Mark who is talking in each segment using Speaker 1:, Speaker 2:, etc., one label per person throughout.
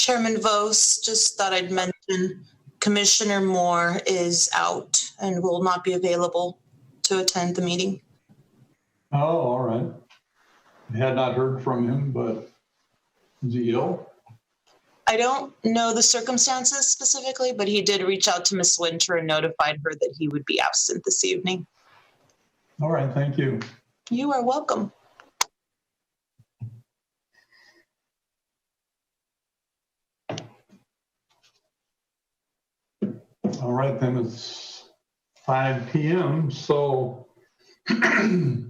Speaker 1: Chairman Vos, just thought I'd mention Commissioner Moore is out and will not be available to attend the meeting.
Speaker 2: Oh, all right. I had not heard from him, but is he ill?
Speaker 1: I don't know the circumstances specifically, but he did reach out to Ms. Winter and notified her that he would be absent this evening.
Speaker 2: All right, thank you.
Speaker 1: You are welcome.
Speaker 2: All right, then it's 5 p.m. So the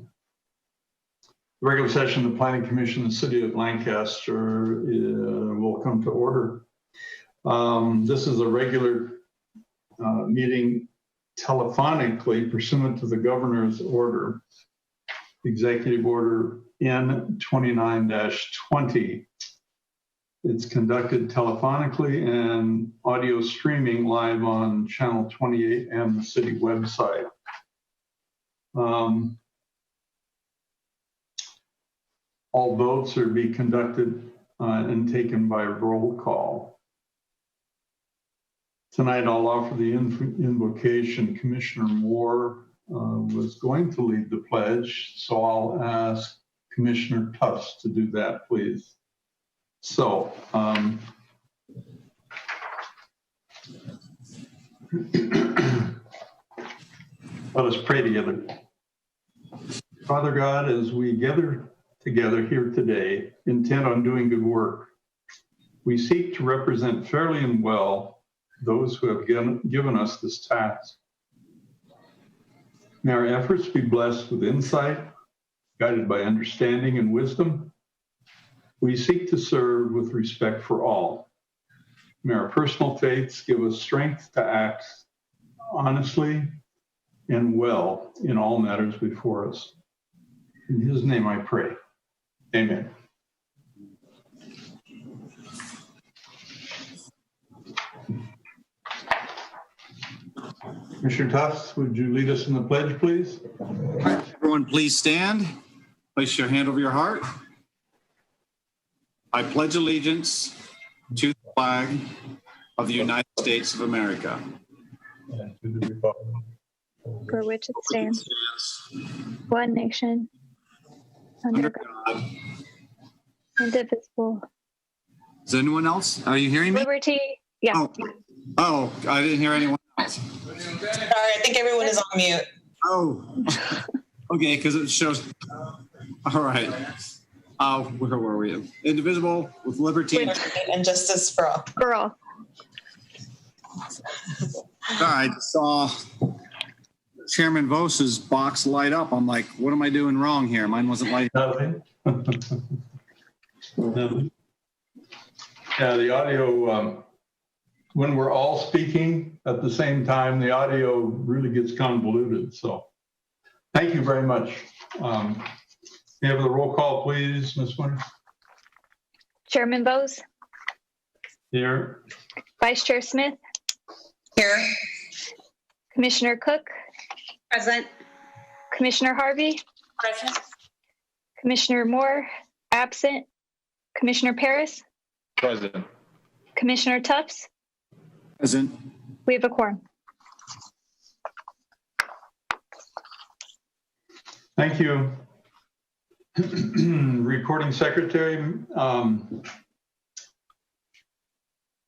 Speaker 2: regular session of the Planning Commission of the City of Lancaster will come to order. This is a regular meeting telephonically pursuant to the governor's order, Executive Order N29-20. It's conducted telephonically and audio streaming live on Channel 28 and the city website. All votes are to be conducted and taken by roll call. Tonight, I'll offer the invocation. Commissioner Moore was going to lead the pledge, so I'll ask Commissioner Tufts to do that, please. So, let us pray together. Father God, as we gather together here today, intent on doing good work, we seek to represent fairly and well those who have given us this task. May our efforts be blessed with insight, guided by understanding and wisdom. We seek to serve with respect for all. May our personal faiths give us strength to act honestly and well in all matters before us. In his name I pray. Amen. Commissioner Tufts, would you lead us in the pledge, please?
Speaker 3: All right, everyone, please stand. Place your hand over your heart. I pledge allegiance to the flag of the United States of America,
Speaker 2: And to the republic
Speaker 4: for which it stands, one nation, under God, indivisible.
Speaker 3: Is anyone else? Are you hearing me?
Speaker 4: Liberty. Yeah.
Speaker 3: Oh, I didn't hear anyone else.
Speaker 1: Sorry, I think everyone is on mute.
Speaker 3: Oh, okay, because it shows. All right. Where were we? Indivisible with liberty
Speaker 1: and justice for all.
Speaker 4: Girl.
Speaker 3: I just saw Chairman Vos's box light up. I'm like, what am I doing wrong here? Mine wasn't lighting up.
Speaker 2: Nothing. Yeah, the audio, when we're all speaking at the same time, the audio really gets convoluted. So thank you very much. May I have the roll call, please, Ms. Winter?
Speaker 4: Chairman Bose.
Speaker 2: Here.
Speaker 4: Vice Chair Smith.
Speaker 1: Here.
Speaker 4: Commissioner Cook.
Speaker 5: Present.
Speaker 4: Commissioner Harvey.
Speaker 5: Present.
Speaker 4: Commissioner Moore. Absent. Commissioner Paris.
Speaker 6: Present.
Speaker 4: Commissioner Tufts.
Speaker 3: Present.
Speaker 4: We have a quorum.
Speaker 2: Thank you. Recording Secretary,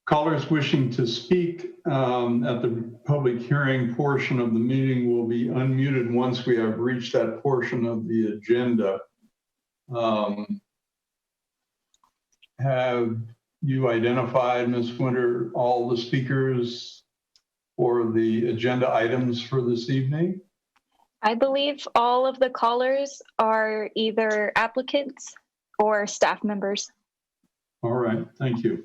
Speaker 2: callers wishing to speak at the public hearing portion of the meeting will be unmuted once we have reached that portion of the agenda. Have you identified, Ms. Winter, all the speakers for the agenda items for this evening?
Speaker 4: I believe all of the callers are either applicants or staff members.
Speaker 2: All right, thank you.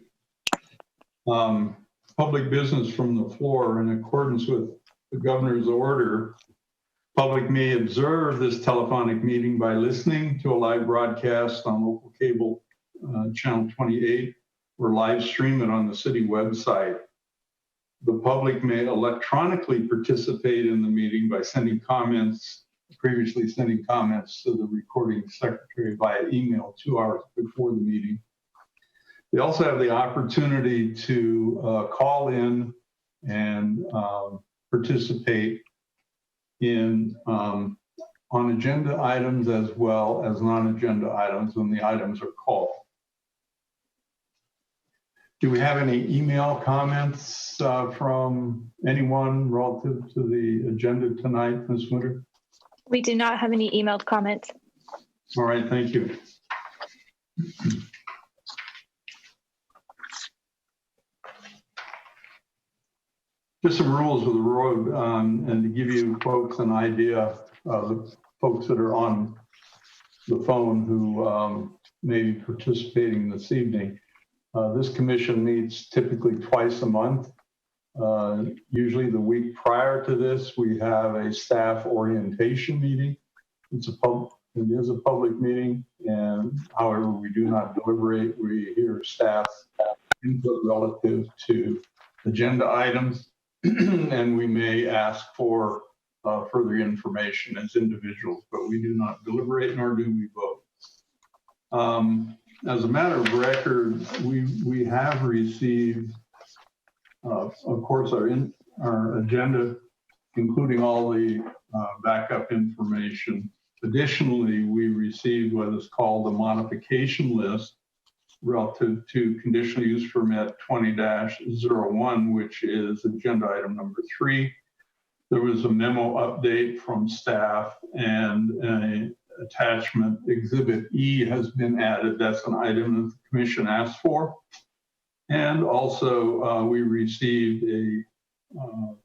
Speaker 2: Public business from the floor. In accordance with the governor's order, public may observe this telephonic meeting by listening to a live broadcast on local cable channel 28 or live stream it on the city website. The public may electronically participate in the meeting by previously sending comments to the recording secretary via email 2 hours before the meeting. They also have the opportunity to call in and participate in on agenda items as well as non-agenda items when the items are called. Do we have any email comments from anyone relative to the agenda tonight, Ms. Winter?
Speaker 4: We do not have any emailed comments.
Speaker 2: All right, thank you. Just some rules of the road, and to give you folks an idea, the folks that are on the phone who may be participating this evening. This commission meets typically twice a month. Usually the week prior to this, we have a staff orientation meeting. It is a public meeting, and however, we do not deliberate. We hear staff input relative to agenda items, and we may ask for further information as individuals, but we do not deliberate nor do we vote. As a matter of record, we have received, of course, our agenda, including all the backup information. Additionally, we received what is called a modification list relative to conditional use permit 20-01, which is agenda item number 3. There was a memo update from staff, and an attachment exhibit E has been added. That's an item that the commission asked for. And also we received a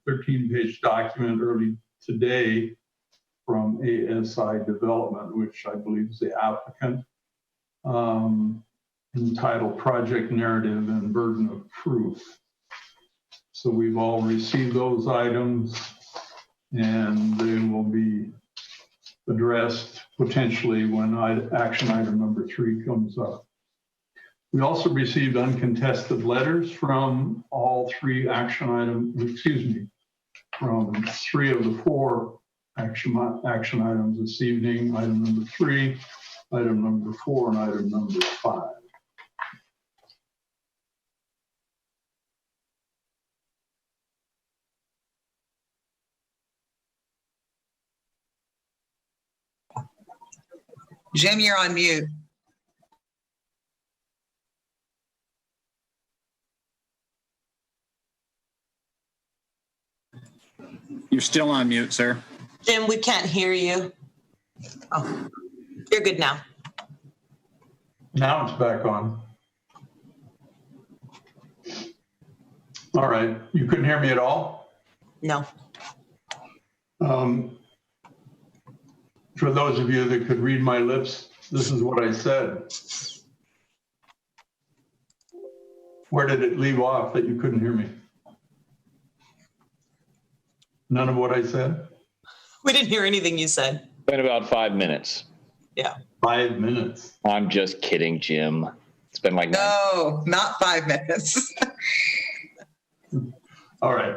Speaker 2: 13-page document early today from ASI Development, which I believe is the applicant, entitled Project Narrative and Burden of Proof. So we've all received those items, and they will be addressed potentially when action item number 3 comes up. We also received uncontested letters from all 3 action items, from 3 of the 4 action items this evening, item number 3, item number 4, and item number 5.
Speaker 6: Jim, you're on mute.
Speaker 3: You're still on mute, sir.
Speaker 1: Jim, we can't hear you. Oh, you're good now.
Speaker 2: Now it's back on. All right, you couldn't hear me at all?
Speaker 1: No.
Speaker 2: For those of you that could read my lips, this is what I said. Where did it leave off that you couldn't hear me? None of what I said?
Speaker 1: We didn't hear anything you said.
Speaker 7: Been about 5 minutes.
Speaker 1: Yeah.
Speaker 2: 5 minutes.
Speaker 7: I'm just kidding, Jim. It's been like
Speaker 6: No, not 5 minutes.
Speaker 2: All right.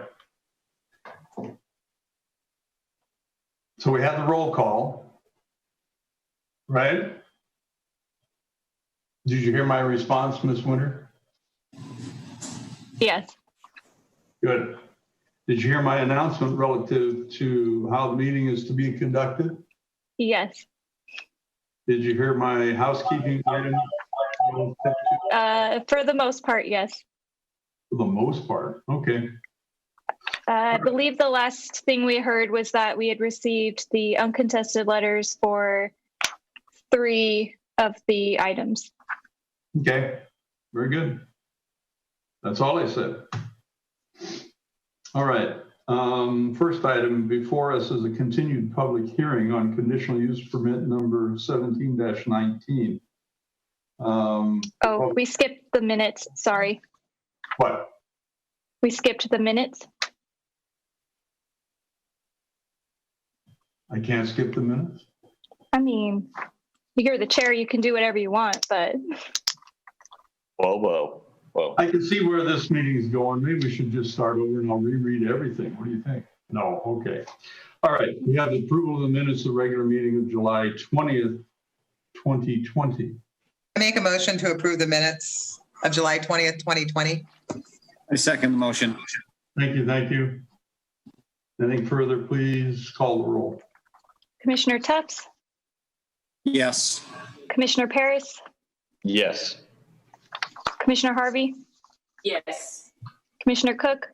Speaker 2: So we had the roll call, right? Did you hear my response, Ms. Winter?
Speaker 4: Yes.
Speaker 2: Good. Did you hear my announcement relative to how the meeting is to be conducted?
Speaker 4: Yes.
Speaker 2: Did you hear my housekeeping item?
Speaker 4: For the most part, yes.
Speaker 2: For the most part, okay.
Speaker 4: I believe the last thing we heard was that we had received the uncontested letters for 3 of the items.
Speaker 2: Okay, very good. That's all I said. All right, first item before us is a continued public hearing on conditional use permit number 17-19.
Speaker 4: We skipped the minutes, sorry.
Speaker 2: What?
Speaker 4: We skipped the minutes.
Speaker 2: I can't skip the minutes?
Speaker 4: I mean, you're the chair, you can do whatever you want, but.
Speaker 7: whoa.
Speaker 2: I can see where this meeting is going. Maybe we should just start over and I'll reread everything. What do you think? No, okay. All right, we have the approval of the minutes of the regular meeting of July 20th, 2020.
Speaker 6: I make a motion to approve the minutes of July 20th, 2020.
Speaker 3: I second the motion.
Speaker 2: Thank you, thank you. Anything further, please call the roll.
Speaker 4: Commissioner Tufts,
Speaker 3: Yes.
Speaker 4: Commissioner Paris,
Speaker 7: Yes.
Speaker 4: Commissioner Harvey,
Speaker 5: Yes.
Speaker 4: Commissioner Cook,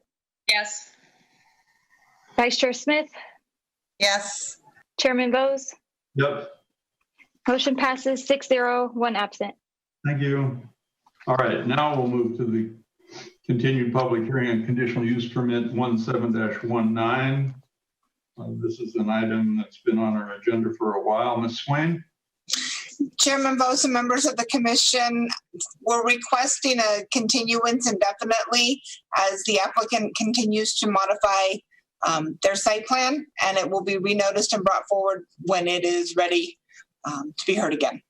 Speaker 5: Yes.
Speaker 4: Vice Chair Smith,
Speaker 6: Yes.
Speaker 4: Chairman Bose.
Speaker 2: Yep,
Speaker 4: Motion passes 6-0, 1 absent.
Speaker 2: thank you. All right, now we'll move to the continued public hearing on conditional use permit 17-19. This is an item that's been on our agenda for a while. Ms. Swain?
Speaker 8: Chairman Bose and members of the commission, we're requesting a continuance indefinitely as the applicant continues to modify their site plan, and it will be renoticed and brought forward when it is ready to be heard again.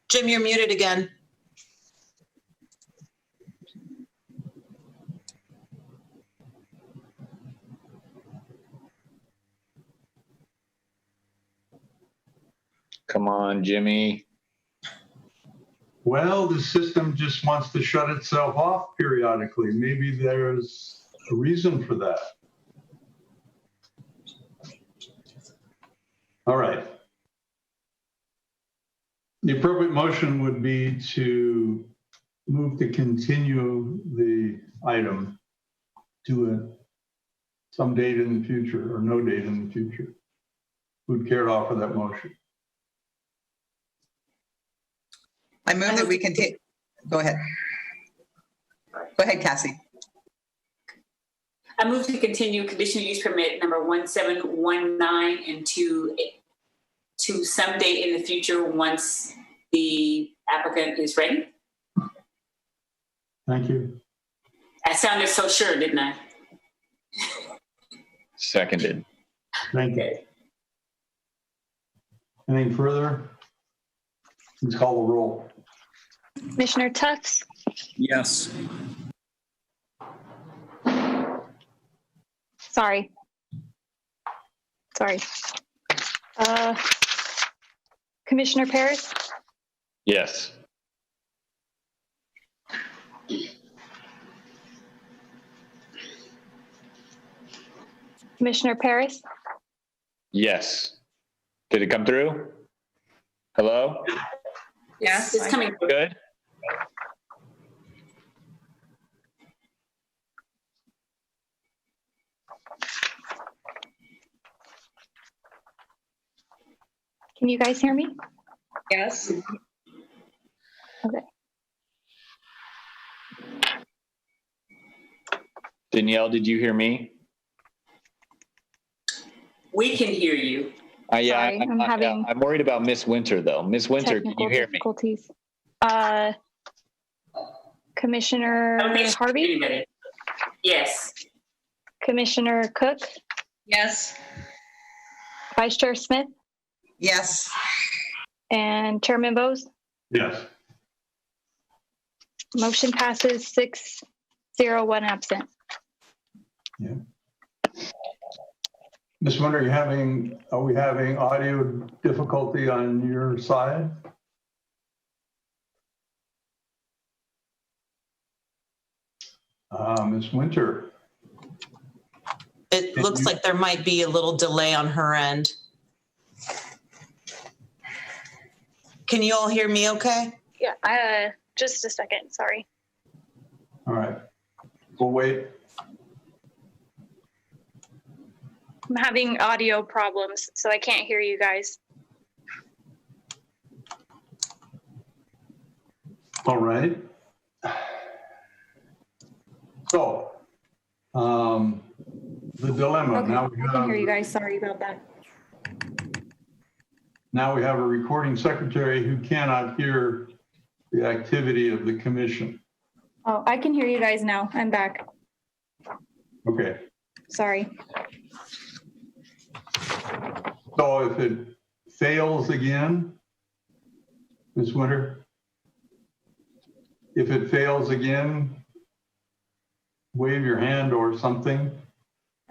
Speaker 1: Jim, you're muted again.
Speaker 7: Come on, Jimmy.
Speaker 2: Well, the system just wants to shut itself off periodically. Maybe there's a reason for that. All right. The appropriate motion would be to move to continue the item to some date in the future or no date in the future. Who'd care to offer that motion?
Speaker 6: I move that we continue. Go ahead. Go ahead, Cassie.
Speaker 5: I move to continue conditional use permit number 1719 and to some date in the future once the applicant is ready.
Speaker 2: Thank you.
Speaker 5: I sounded so sure, didn't I?
Speaker 7: Seconded.
Speaker 2: Thank you. Anything further? Please call the roll.
Speaker 4: Commissioner Tufts,
Speaker 3: Yes.
Speaker 4: sorry. Commissioner Paris,
Speaker 7: Yes.
Speaker 4: Commissioner Paris,
Speaker 7: Yes. Did it come through? Hello?
Speaker 5: Yes, it's coming.
Speaker 7: Good?
Speaker 4: can you guys hear me?
Speaker 5: Yes.
Speaker 4: Okay.
Speaker 7: Danielle, did you hear me?
Speaker 5: We can hear you.
Speaker 7: Yeah,
Speaker 4: Sorry, I'm having
Speaker 7: I'm worried about Miss Winter, though. Miss Winter, can
Speaker 4: technical
Speaker 7: you hear me?
Speaker 4: difficulties. Commissioner
Speaker 5: I don't think she can hear
Speaker 4: Harvey,
Speaker 5: anybody. Yes.
Speaker 4: Commissioner Cook,
Speaker 5: Yes.
Speaker 4: Vice Chair Smith,
Speaker 6: Yes.
Speaker 4: and Chairman Bose.
Speaker 2: Yes.
Speaker 4: Motion passes 6-0, 1 absent.
Speaker 2: Yeah. Ms. Winter, are we having audio difficulty on your side? Ms. Winter.
Speaker 1: It looks like there might be a little delay on her end. Can you all hear me okay?
Speaker 4: Yeah, just a second, sorry.
Speaker 2: All right. We'll wait.
Speaker 4: I'm having audio problems, so I can't hear you guys.
Speaker 2: All right. So, the dilemma,
Speaker 4: Okay,
Speaker 2: now we
Speaker 4: I can hear you
Speaker 2: have,
Speaker 4: guys, sorry about that.
Speaker 2: now we have a recording secretary who cannot hear the activity of the commission.
Speaker 4: Oh, I can hear you guys now, I'm back,
Speaker 2: Okay.
Speaker 4: sorry.
Speaker 2: So if it fails again, Ms. Winter, if it fails again, wave your hand or something.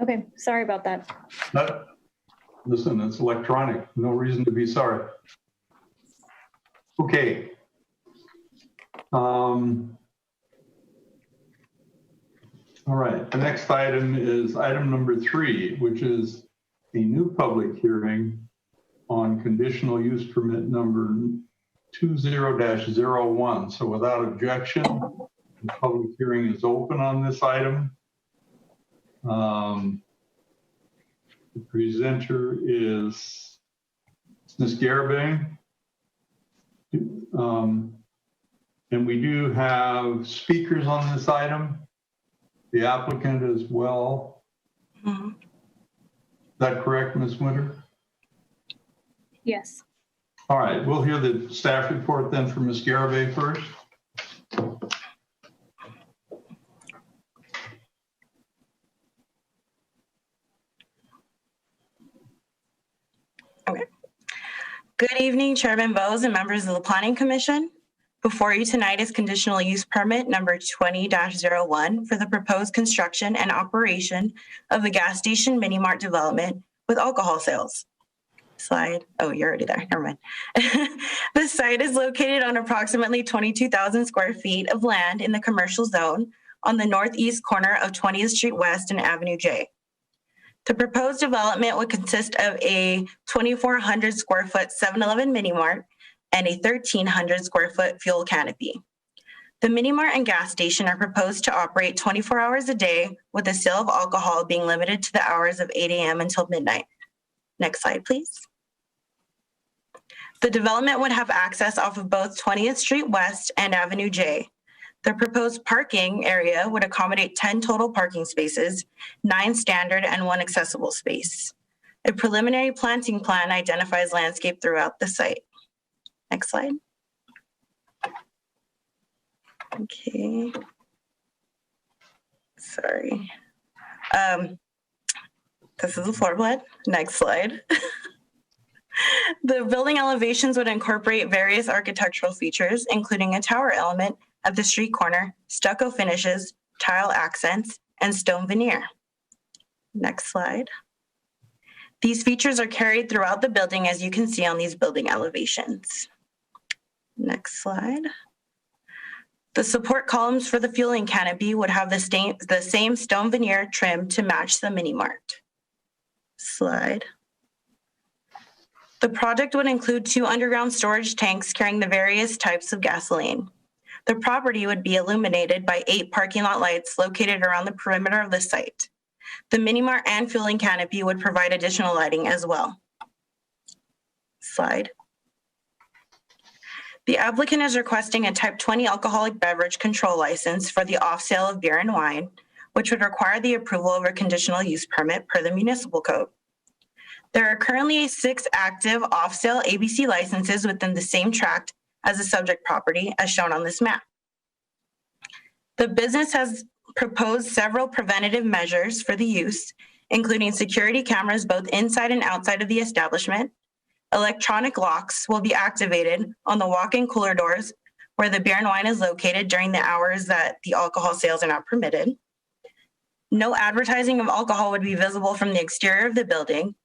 Speaker 4: Okay, sorry about that.
Speaker 2: Listen, it's electronic. No reason to be sorry. Okay. All right. The next item is item number 3, which is a new public hearing on conditional use permit number 20-01. So without objection, the public hearing is open on this item. The presenter is Ms. Garabang. And we do have speakers on this item, the applicant as well.
Speaker 9: Mm-hmm.
Speaker 2: Is that correct, Ms. Winter?
Speaker 4: Yes.
Speaker 2: All right, we'll hear the staff report then from Ms. Garabay first.
Speaker 9: Okay. Good evening, Chairman Bowes and members of the Planning Commission. Before you tonight is conditional use permit number 20-01 for the proposed construction and operation of the gas station mini mart development with alcohol sales. Slide. Oh, you're already there. Never mind. The site is located on approximately 22,000 square feet of land in the commercial zone on the northeast corner of 20th Street West and Avenue J. The proposed development would consist of a 2,400 square foot 7-Eleven mini mart and a 1,300 square foot fuel canopy. The mini mart and gas station are proposed to operate 24 hours a day, with the sale of alcohol being limited to the hours of 8 a.m. until midnight. Next slide, please. The development would have access off of both 20th Street West and Avenue J. The proposed parking area would accommodate 10 total parking spaces, 9 standard and 1 accessible space. A preliminary planting plan identifies landscape throughout the site. Next slide. Okay. Sorry. This is a floor plan. Next slide. The building elevations would incorporate various architectural features, including a tower element at the street corner, stucco finishes, tile accents, and stone veneer. Next slide. These features are carried throughout the building, as you can see on these building elevations. Next slide. The support columns for the fueling canopy would have the same stone veneer trim to match the mini mart. Slide. The project would include 2 underground storage tanks carrying the various types of gasoline. The property would be illuminated by 8 parking lot lights located around the perimeter of the site. The mini mart and fueling canopy would provide additional lighting as well. Slide. The applicant is requesting a type 20 alcoholic beverage control license for the off-sale of beer and wine, which would require the approval of a conditional use permit per the municipal code. There are currently 6 active off-sale ABC licenses within the same tract as the subject property, as shown on this map. The business has proposed several preventative measures for the use, including security cameras both inside and outside of the establishment. Electronic locks will be activated on the walk-in cooler doors where the beer and wine is located during the hours that the alcohol sales are not permitted. No advertising of alcohol would be visible from the exterior of the building,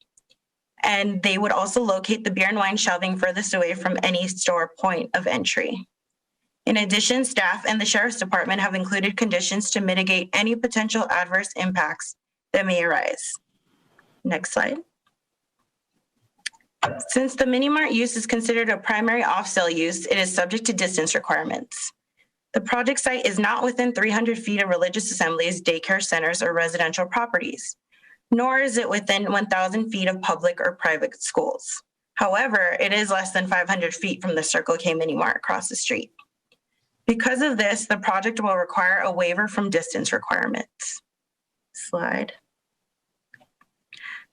Speaker 9: and they would also locate the beer and wine shelving furthest away from any store point of entry. In addition, staff and the Sheriff's Department have included conditions to mitigate any potential adverse impacts that may arise. Next slide. Since the mini mart use is considered a primary off-sale use, it is subject to distance requirements. The project site is not within 300 feet of religious assemblies, daycare centers, or residential properties, nor is it within 1,000 feet of public or private schools. However, it is less than 500 feet from the Circle K mini mart across the street. Because of this, the project will require a waiver from distance requirements. Slide.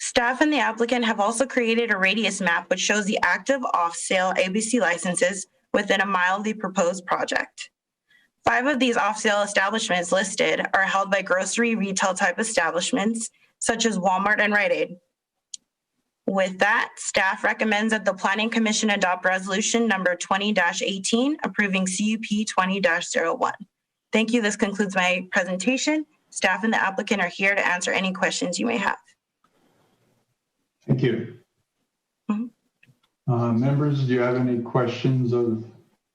Speaker 9: Staff and the applicant have also created a radius map which shows the active off-sale ABC licenses within a mile of the proposed project. 5 of these off-sale establishments listed are held by grocery retail type establishments such as Walmart and Rite Aid. With that, staff recommends that the Planning Commission adopt resolution number 20-18 approving CUP 20-01. Thank you. This concludes my presentation, Staff and the applicant are here to answer any questions you may have.
Speaker 2: Thank you. Members, do you have any questions of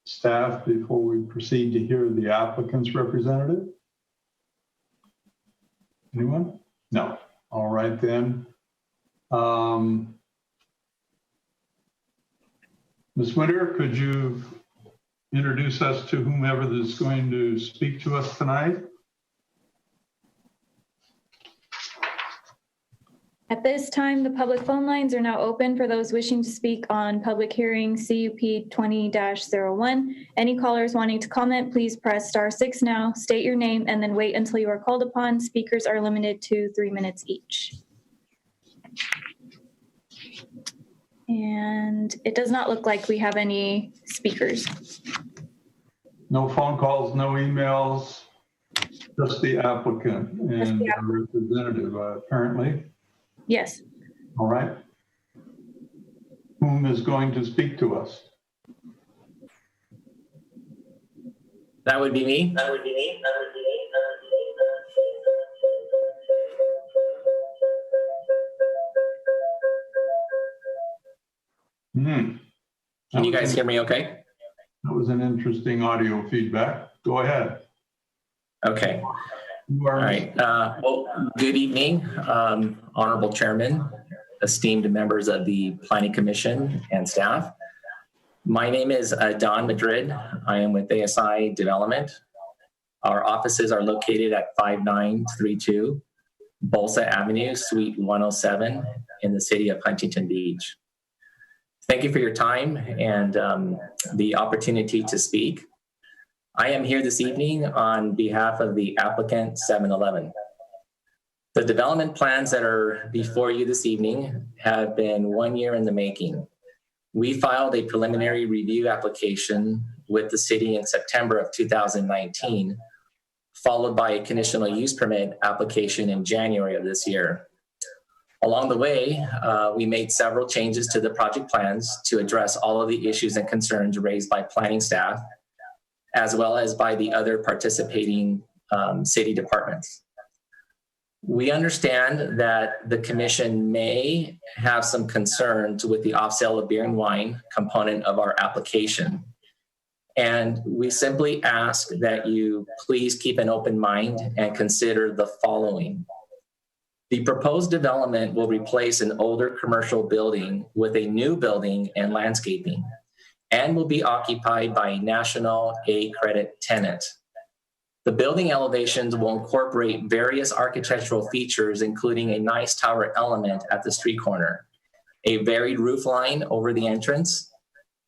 Speaker 2: staff before we proceed to hear the applicant's representative? Anyone? No. All right then. Ms. Winter, could you introduce us to whomever is going to speak to us tonight?
Speaker 4: At this time, the public phone lines are now open for those wishing to speak on public hearing CUP 20-01. Any callers wanting to comment, please press *6 now, state your name, and then wait until you are called upon. Speakers are limited to 3 minutes each. And it does not look like we have any speakers.
Speaker 2: No phone calls, no emails, just the applicant and the representative, apparently.
Speaker 4: Yes.
Speaker 2: All right. Whom is going to speak to us?
Speaker 10: That would be me. Can you guys hear me okay?
Speaker 2: That was an interesting audio feedback. Go ahead.
Speaker 10: Okay. All right. Well, good evening, Honorable Chairman, esteemed members of the Planning Commission and staff. My name is Don Madrid. I am with ASI Development. Our offices are located at 5932 Bolsa Avenue, Suite 107 in the city of Huntington Beach. Thank you for your time and the opportunity to speak. I am here this evening on behalf of the applicant 7-Eleven. The development plans that are before you this evening have been 1 year in the making. We filed a preliminary review application with the city in September of 2019, followed by a conditional use permit application in January of this year. Along the way, we made several changes to the project plans to address all of the issues and concerns raised by planning staff, as well as by the other participating city departments. We understand that the commission may have some concerns with the off-sale of beer and wine component of our application. And we simply ask that you please keep an open mind and consider the following. The proposed development will replace an older commercial building with a new building and landscaping, and will be occupied by a national A-credit tenant. The building elevations will incorporate various architectural features, including a nice tower element at the street corner, a varied roof line over the entrance,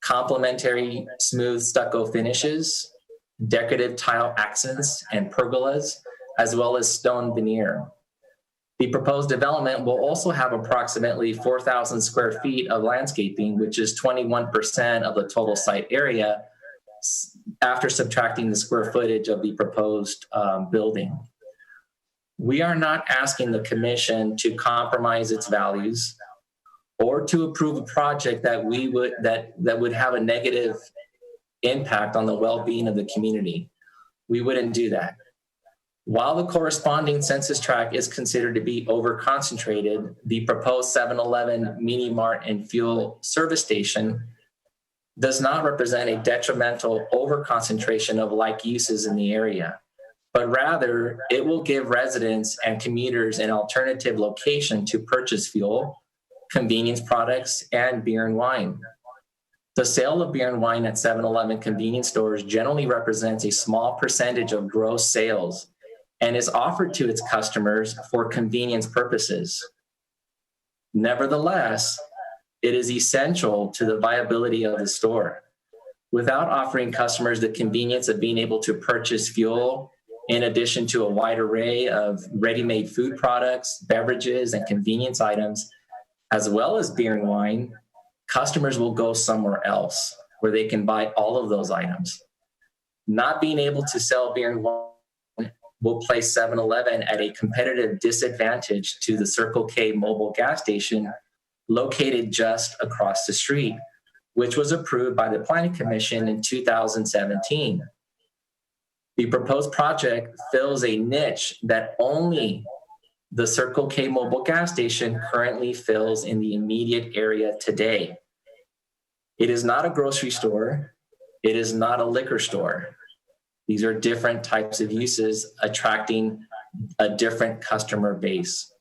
Speaker 10: complementary smooth stucco finishes, decorative tile accents and pergolas, as well as stone veneer. The proposed development will also have approximately 4,000 square feet of landscaping, which is 21% of the total site area after subtracting the square footage of the proposed building. We are not asking the commission to compromise its values or to approve a project that would have a negative impact on the well-being of the community. We wouldn't do that. While the corresponding census tract is considered to be over-concentrated, the proposed 7-Eleven mini mart and fuel service station does not represent a detrimental over-concentration of like uses in the area, but rather it will give residents and commuters an alternative location to purchase fuel, convenience products, and beer and wine. The sale of beer and wine at 7-Eleven convenience stores generally represents a small percentage of gross sales and is offered to its customers for convenience purposes. Nevertheless, it is essential to the viability of the store. Without offering customers the convenience of being able to purchase fuel, in addition to a wide array of ready-made food products, beverages, and convenience items, as well as beer and wine, customers will go somewhere else where they can buy all of those items. Not being able to sell beer and wine will place 7-Eleven at a competitive disadvantage to the Circle K mobile gas station located just across the street, which was approved by the Planning Commission in 2017. The proposed project fills a niche that only the Circle K mobile gas station currently fills in the immediate area today. It is not a grocery store. It is not a liquor store. These are different types of uses attracting a different customer base.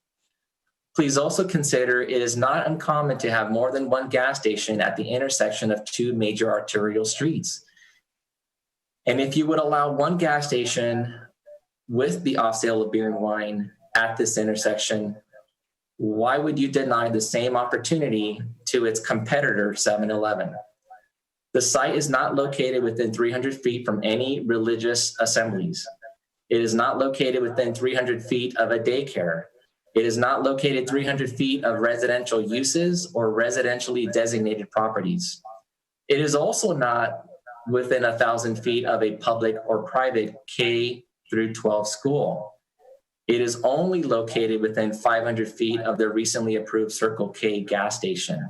Speaker 10: Please also consider it is not uncommon to have more than one gas station at the intersection of two major arterial streets. And if you would allow one gas station with the off sale of beer and wine at this intersection, why would you deny the same opportunity to its competitor, 7-Eleven? The site is not located within 300 feet from any religious assemblies. It is not located within 300 feet of a daycare. It is not located 300 feet of residential uses or residentially designated properties. It is also not within 1,000 feet of a public or private K through 12 school. It is only located within 500 feet of the recently approved Circle K gas station.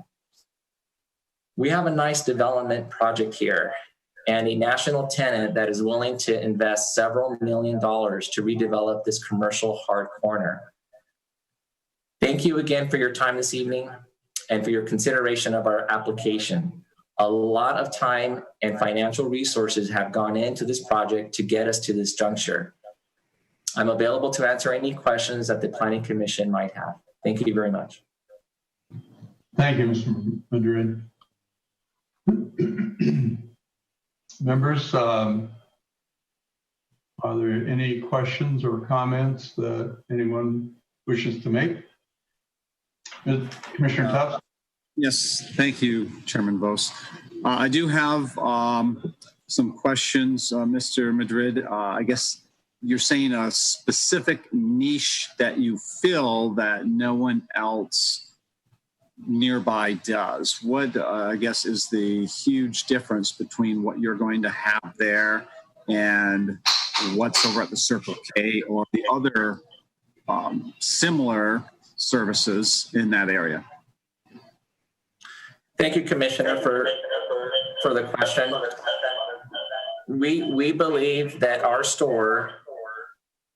Speaker 10: We have a nice development project here and a national tenant that is willing to invest several $1 million to redevelop this commercial hard corner. Thank you again for your time this evening and for your consideration of our application. A lot of time and financial resources have gone into this project to get us to this juncture. I'm available to answer any questions that the Planning Commission might have. Thank you very much.
Speaker 2: Thank you, Mr. Madrid. Members, are there any questions or comments that anyone wishes to make? Commissioner Tufts?
Speaker 3: Yes, thank you, Chairman Vos. I do have some questions, Mr. Madrid. I guess you're saying a specific niche that you fill that no one else nearby does. What, I guess, is the huge difference between what you're going to have there and what's over at the Circle K or the other similar services in that area?
Speaker 10: Thank you, Commissioner, for the question. We believe that our store,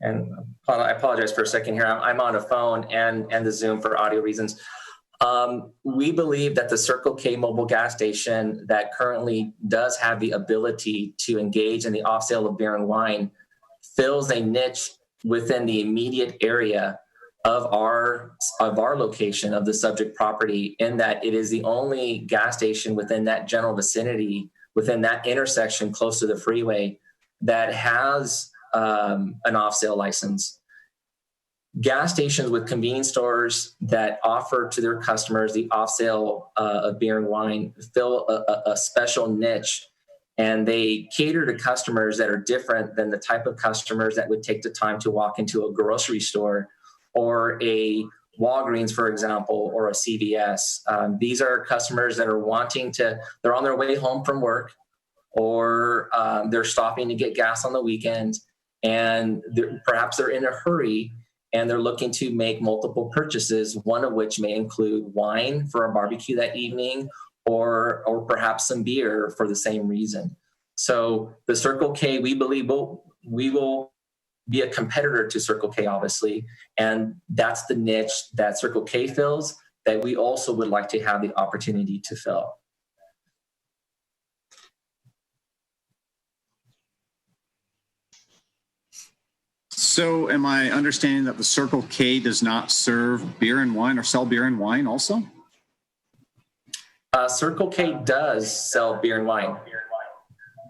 Speaker 10: and I apologize for a second here, I'm on a phone and the Zoom for audio reasons. We believe that the Circle K mobile gas station that currently does have the ability to engage in the off sale of beer and wine fills a niche within the immediate area of our location of the subject property, in that it is the only gas station within that general vicinity, within that intersection close to the freeway, that has an off-sale license. Gas stations with convenience stores that offer to their customers the off-sale of beer and wine fill a special niche, and they cater to customers that are different than the type of customers that would take the time to walk into a grocery store or a Walgreens, for example, or a CVS. These are customers that are they're on their way home from work, or they're stopping to get gas on the weekends, and perhaps they're in a hurry and they're looking to make multiple purchases, one of which may include wine for a barbecue that evening, or perhaps some beer for the same reason. So the Circle K, we believe we will be a competitor to Circle K, obviously, and that's the niche that Circle K fills that we also would like to have the opportunity to fill.
Speaker 3: So am I understanding that the Circle K does not serve beer and wine or sell beer and wine also?
Speaker 10: Circle K does sell beer and wine.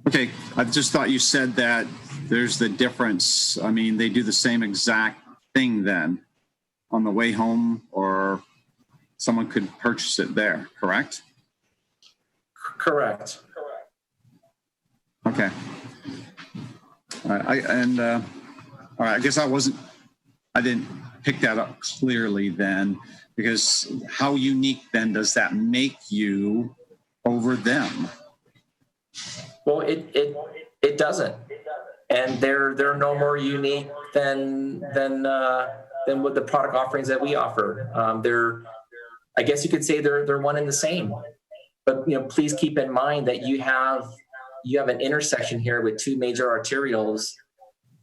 Speaker 3: Okay, I just thought you said that there's the difference. I mean, they do the same exact thing then on the way home, or someone could purchase it there, correct?
Speaker 10: Correct.
Speaker 3: Okay. All right, all right, I guess I didn't pick that up clearly then, because how unique then does that make you over them?
Speaker 10: Well, it doesn't, and they're no more unique than with the product offerings that we offer. I guess you could say they're one and the same. But please keep in mind that you have an intersection here with two major arterials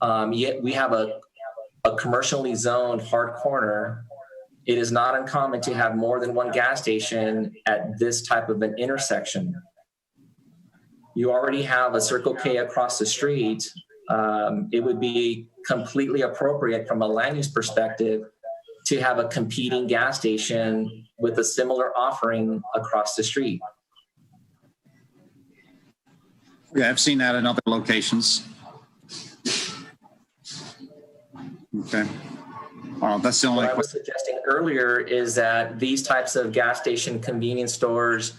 Speaker 10: Yet we have a commercially zoned hard corner. It is not uncommon to have more than one gas station at this type of an intersection. You already have a Circle K across the street. It would be completely appropriate from a land use perspective to have a competing gas station with a similar offering across the street.
Speaker 3: Yeah, I've seen that in other locations. Okay. That's the only
Speaker 10: What I was suggesting earlier is that these types of gas station convenience stores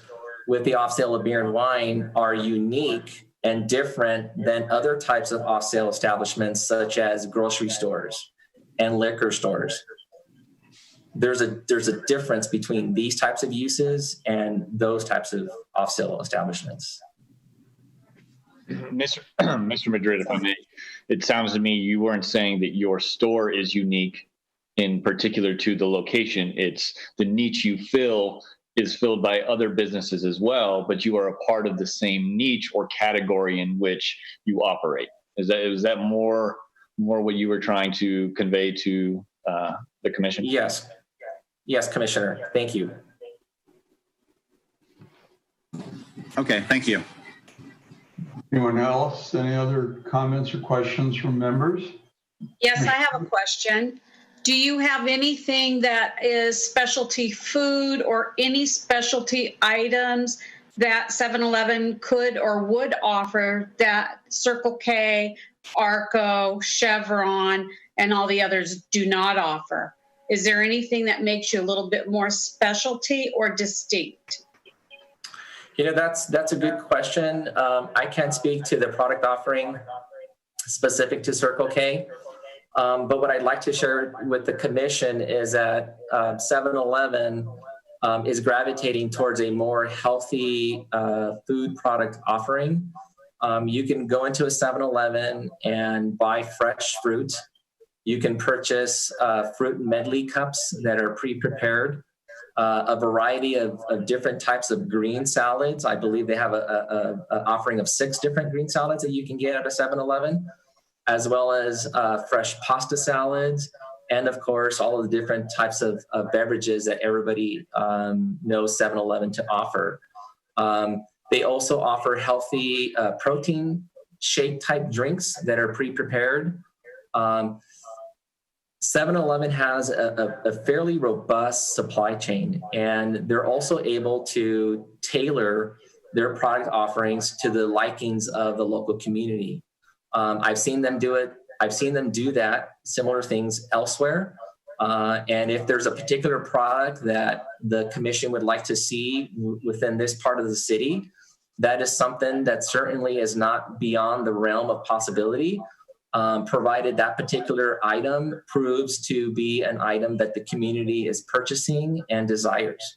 Speaker 10: with the off sale of beer and wine are unique and different than other types of off sale establishments, such as grocery stores and liquor stores. There's a difference between these types of uses and those types of off sale establishments.
Speaker 7: Mr. Madrid, if I may, it sounds to me you weren't saying that your store is unique in particular to the location. It's the niche you fill is filled by other businesses as well, but you are a part of the same niche or category in which you operate. Is that more what you were trying to convey to the commission?
Speaker 10: Yes. Yes, Commissioner. Thank you.
Speaker 3: Okay, thank you.
Speaker 2: Anyone else? Any other comments or questions from members?
Speaker 11: Yes, I have a question. Do you have anything that is specialty food or any specialty items that 7-Eleven could or would offer that Circle K, Arco, Chevron, and all the others do not offer? Is there anything that makes you a little bit more specialty or distinct?
Speaker 10: You know, that's a good question. I can't speak to the product offering specific to Circle K. But what I'd like to share with the commission is that 7-Eleven is gravitating towards a more healthy food product offering. You can go into a 7-Eleven and buy fresh fruit. You can purchase fruit medley cups that are pre-prepared, a variety of different types of green salads. I believe they have an offering of 6 different green salads that you can get at a 7-Eleven, as well as fresh pasta salads, and of course, all of the different types of beverages that everybody knows 7-Eleven to offer. They also offer healthy protein shake type drinks that are pre-prepared. 7-Eleven has a fairly robust supply chain, and they're also able to tailor their product offerings to the likings of the local community. I've seen them do it. I've seen them do that, similar things elsewhere. And if there's a particular product that the commission would like to see within this part of the city, that is something that certainly is not beyond the realm of possibility, provided that particular item proves to be an item that the community is purchasing and desires.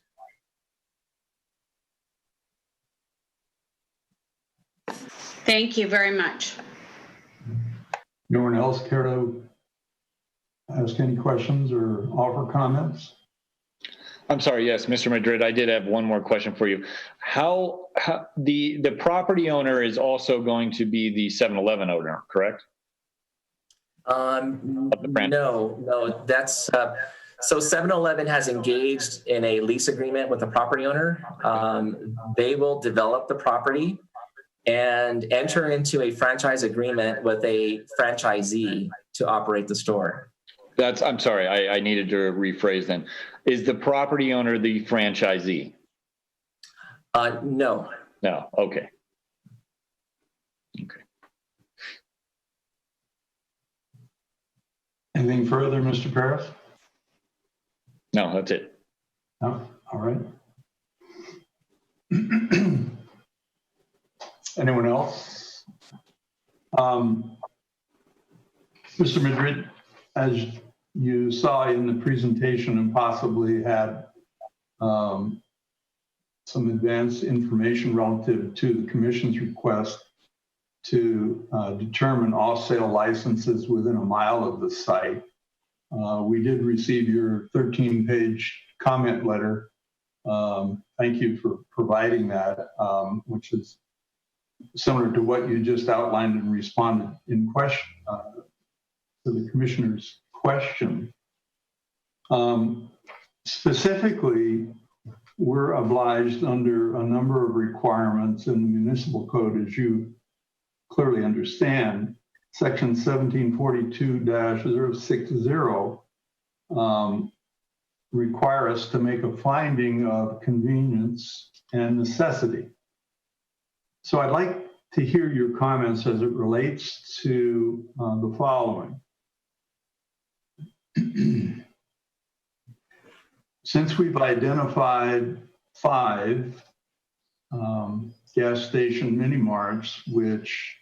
Speaker 11: Thank you very much.
Speaker 2: Anyone else care to ask any questions or offer comments?
Speaker 7: I'm sorry. Yes, Mr. Madrid, I did have one more question for you. How the property owner is also going to be the 7-Eleven owner, correct? No, that's so 7-Eleven has engaged in a lease agreement with the property owner. They will develop the property and enter into a franchise agreement with a franchisee to operate the store. I'm sorry, I needed to rephrase then. Is the property owner the franchisee?
Speaker 10: No.
Speaker 7: No, okay. Okay.
Speaker 2: Anything further, Mr. Paris?
Speaker 7: No, that's it.
Speaker 2: No? All right. Anyone else? Mr. Madrid, as you saw in the presentation and possibly had some advanced information relative to the commission's request to determine off-sale licenses within a mile of the site. We did receive your 13-page comment letter. Thank you for providing that, which is similar to what you just outlined and responded in question to the commissioner's question. Specifically, we're obliged under a number of requirements in the municipal code, as you clearly understand. Section 1742-060 require us to make a finding of convenience and necessity. So I'd like to hear your comments as it relates to the following. Since we've identified 5 gas station mini marts, which,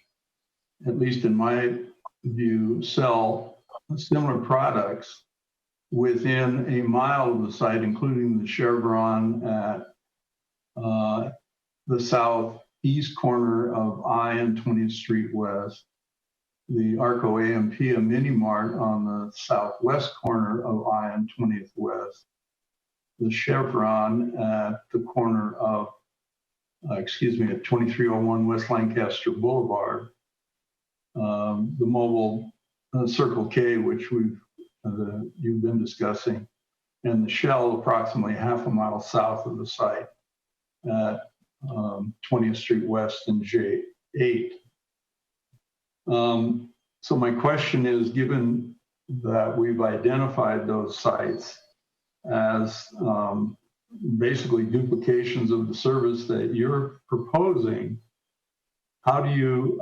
Speaker 2: at least in my view, sell similar products within a mile of the site, including the Chevron at the southeast corner of I and 20th Street West, the Arco AMP, a mini mart on the southwest corner of I and 20th West, the Chevron at the corner of, at 2301 West Lancaster Boulevard, the mobile Circle K, which you've been discussing, and the Shell approximately half a mile south of the site at 20th Street West and J8. So my question is, given that we've identified those sites as basically duplications of the service that you're proposing, how do you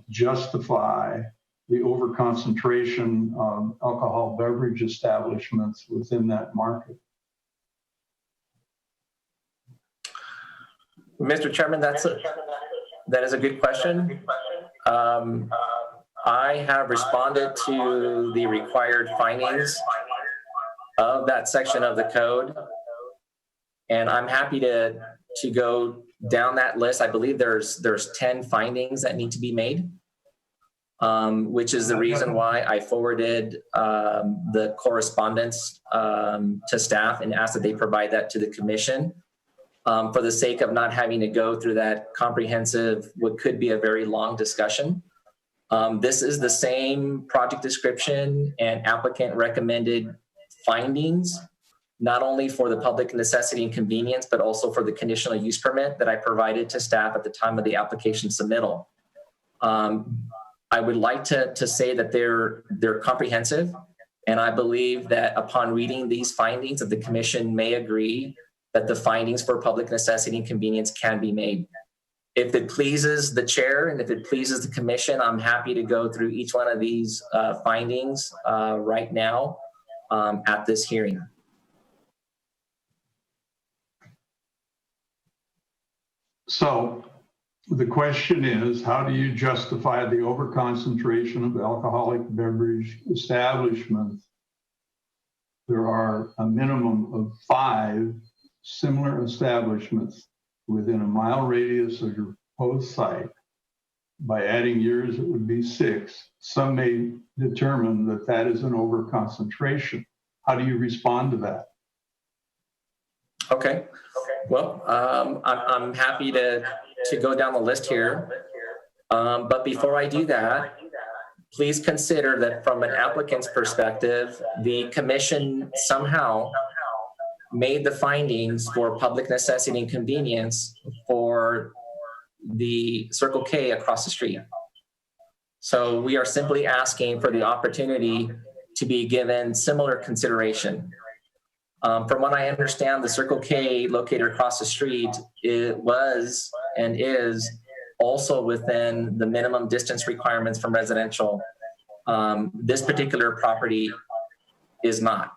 Speaker 2: justify the overconcentration of alcohol beverage establishments within that market?
Speaker 10: Mr. Chairman, that is a good question. I have responded to the required findings of that section of the code, and I'm happy to go down that list. I believe there's 10 findings that need to be made, which is the reason why I forwarded the correspondence to staff and asked that they provide that to the commission, for the sake of not having to go through that comprehensive, what could be a very long discussion. This is the same project description and applicant recommended findings, not only for the public necessity and convenience, but also for the conditional use permit that I provided to staff at the time of the application submittal. I would like to say that they're comprehensive, and I believe that upon reading these findings, that the commission may agree that the findings for public necessity and convenience can be made. If it pleases the chair and if it pleases the commission, I'm happy to go through each one of these findings right now at this hearing.
Speaker 2: So the question is, how do you justify the overconcentration of alcoholic beverage establishments? There are a minimum of 5 similar establishments within a mile radius of your proposed site. By adding years, it would be 6. Some may determine that that is an overconcentration. How do you respond to that?
Speaker 10: Okay. Well, I'm happy to go down the list here. But before I do that, please consider that from an applicant's perspective, the commission somehow made the findings for public necessity and convenience for the Circle K across the street. So we are simply asking for the opportunity to be given similar consideration. From what I understand, the Circle K located across the street, it was and is also within the minimum distance requirements from residential. This particular property is not.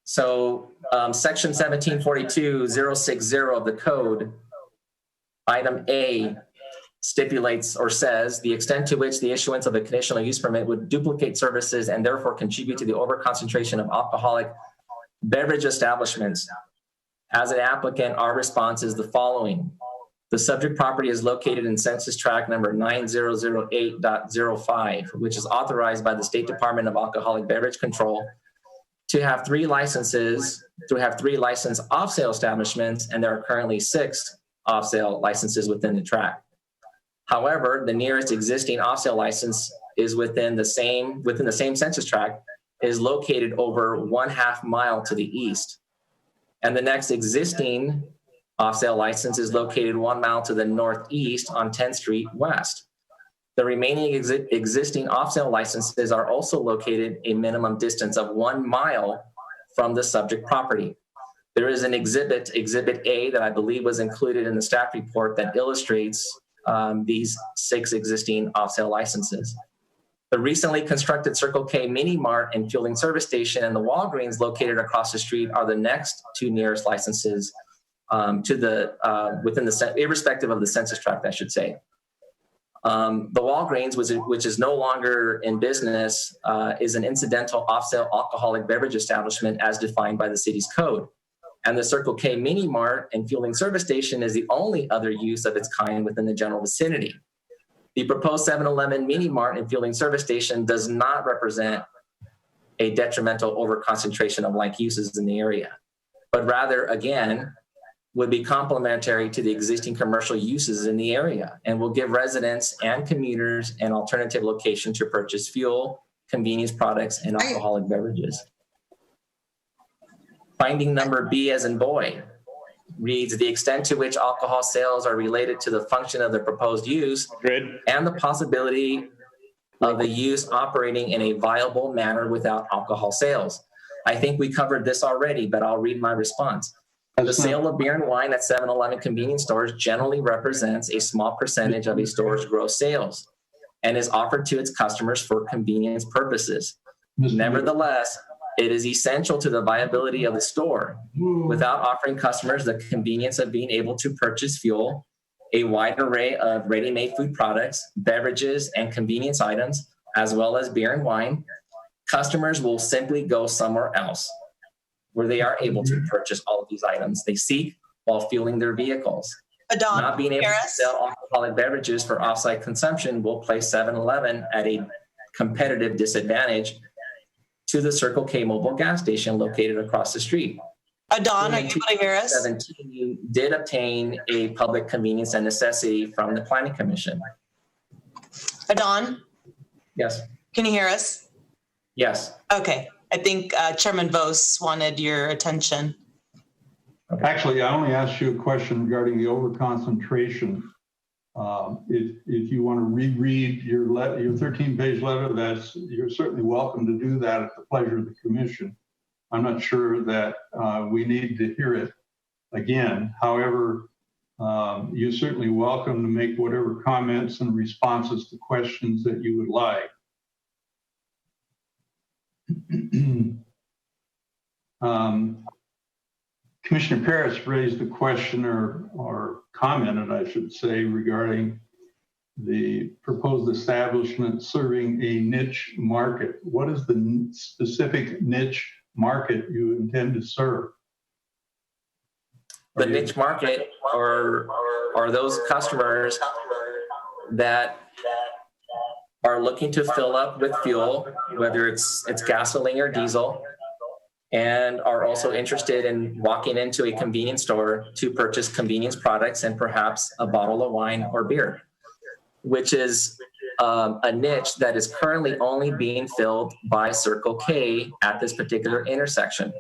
Speaker 10: So section 1742-060 of the code, item A, stipulates or says the extent to which the issuance of a conditional use permit would duplicate services and therefore contribute to the overconcentration of alcoholic beverage establishments. As an applicant, our response is the following. The subject property is located in census tract number 9008.05, which is authorized by the State Department of Alcoholic Beverage Control to have 3 licensed off-sale establishments, and there are currently 6 off-sale licenses within the tract. However, the nearest existing off-sale license is within the same census tract is located over 1/2 mile to the east. And the next existing off-sale license is located 1 mile to the northeast on 10th Street West. The remaining existing off-sale licenses are also located a minimum distance of 1 mile from the subject property. There is an exhibit A, that I believe was included in the staff report that illustrates these 6 existing off-sale licenses. The recently constructed Circle K Mini Mart and fueling service station and the Walgreens located across the street are the next 2 nearest licenses irrespective of the census tract, I should say. The Walgreens, which is no longer in business, is an incidental off-sale alcoholic beverage establishment as defined by the city's code. And the Circle K Mini Mart and fueling service station is the only other use of its kind within the general vicinity. The proposed 7-Eleven Mini Mart and fueling service station does not represent a detrimental overconcentration of like uses in the area, but rather, again, would be complementary to the existing commercial uses in the area and will give residents and commuters an alternative location to purchase fuel, convenience products, and alcoholic beverages. Finding number B as in boy reads, the extent to which alcohol sales are related to the function of the proposed use and the possibility of the use operating in a viable manner without alcohol sales. I think we covered this already, but I'll read my response. The sale of beer and wine at 7-Eleven convenience stores generally represents a small percentage of a store's gross sales and is offered to its customers for convenience purposes. Nevertheless, it is essential to the viability of the store without offering customers the convenience of being able to purchase fuel, a wide array of ready-made food products, beverages, and convenience items, as well as beer and wine. Customers will simply go somewhere else where they are able to purchase all of these items they seek while fueling their vehicles. Not being able to sell alcoholic beverages for off-site consumption will place 7-Eleven at a competitive disadvantage to the Circle K mobile gas station located across the street.
Speaker 1: Adon, are you able to hear us?
Speaker 10: 2017 did obtain a public convenience and necessity from the Planning Commission.
Speaker 1: Adon?
Speaker 10: Yes.
Speaker 1: Can you hear us?
Speaker 10: Yes.
Speaker 1: Okay. I think Chairman Vos wanted your attention.
Speaker 2: Actually, I only asked you a question regarding the overconcentration. If you want to reread your 13-page letter, you're certainly welcome to do that at the pleasure of the commission. I'm not sure that we need to hear it again. However, you're certainly welcome to make whatever comments and responses to questions that you would like. Commissioner Paris raised a question or commented, I should say, regarding the proposed establishment serving a niche market. What is the specific niche market you intend to serve?
Speaker 10: The niche market are those customers that are looking to fill up with fuel, whether it's gasoline or diesel, and are also interested in walking into a convenience store to purchase convenience products and perhaps a bottle of wine or beer, which is a niche that is currently only being filled by Circle K at this particular intersection.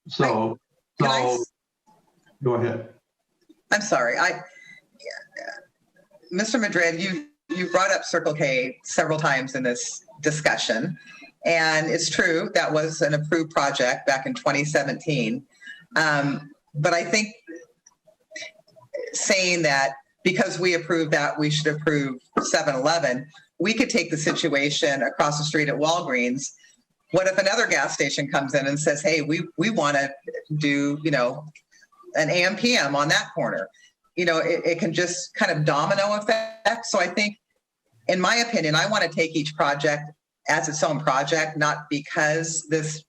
Speaker 2: So go ahead.
Speaker 6: I'm sorry. Mr. Madrid, you brought up Circle K several times in this discussion. And it's true, that was an approved project back in 2017. But I think saying that because we approved that, we should approve 7-Eleven, we could take the situation across the street at Walgreens. What if another gas station comes in and says, hey, we want to do, an AM PM on that corner? It can just kind of domino effect. So I think, in my opinion, I want to take each project as its own project, not because this,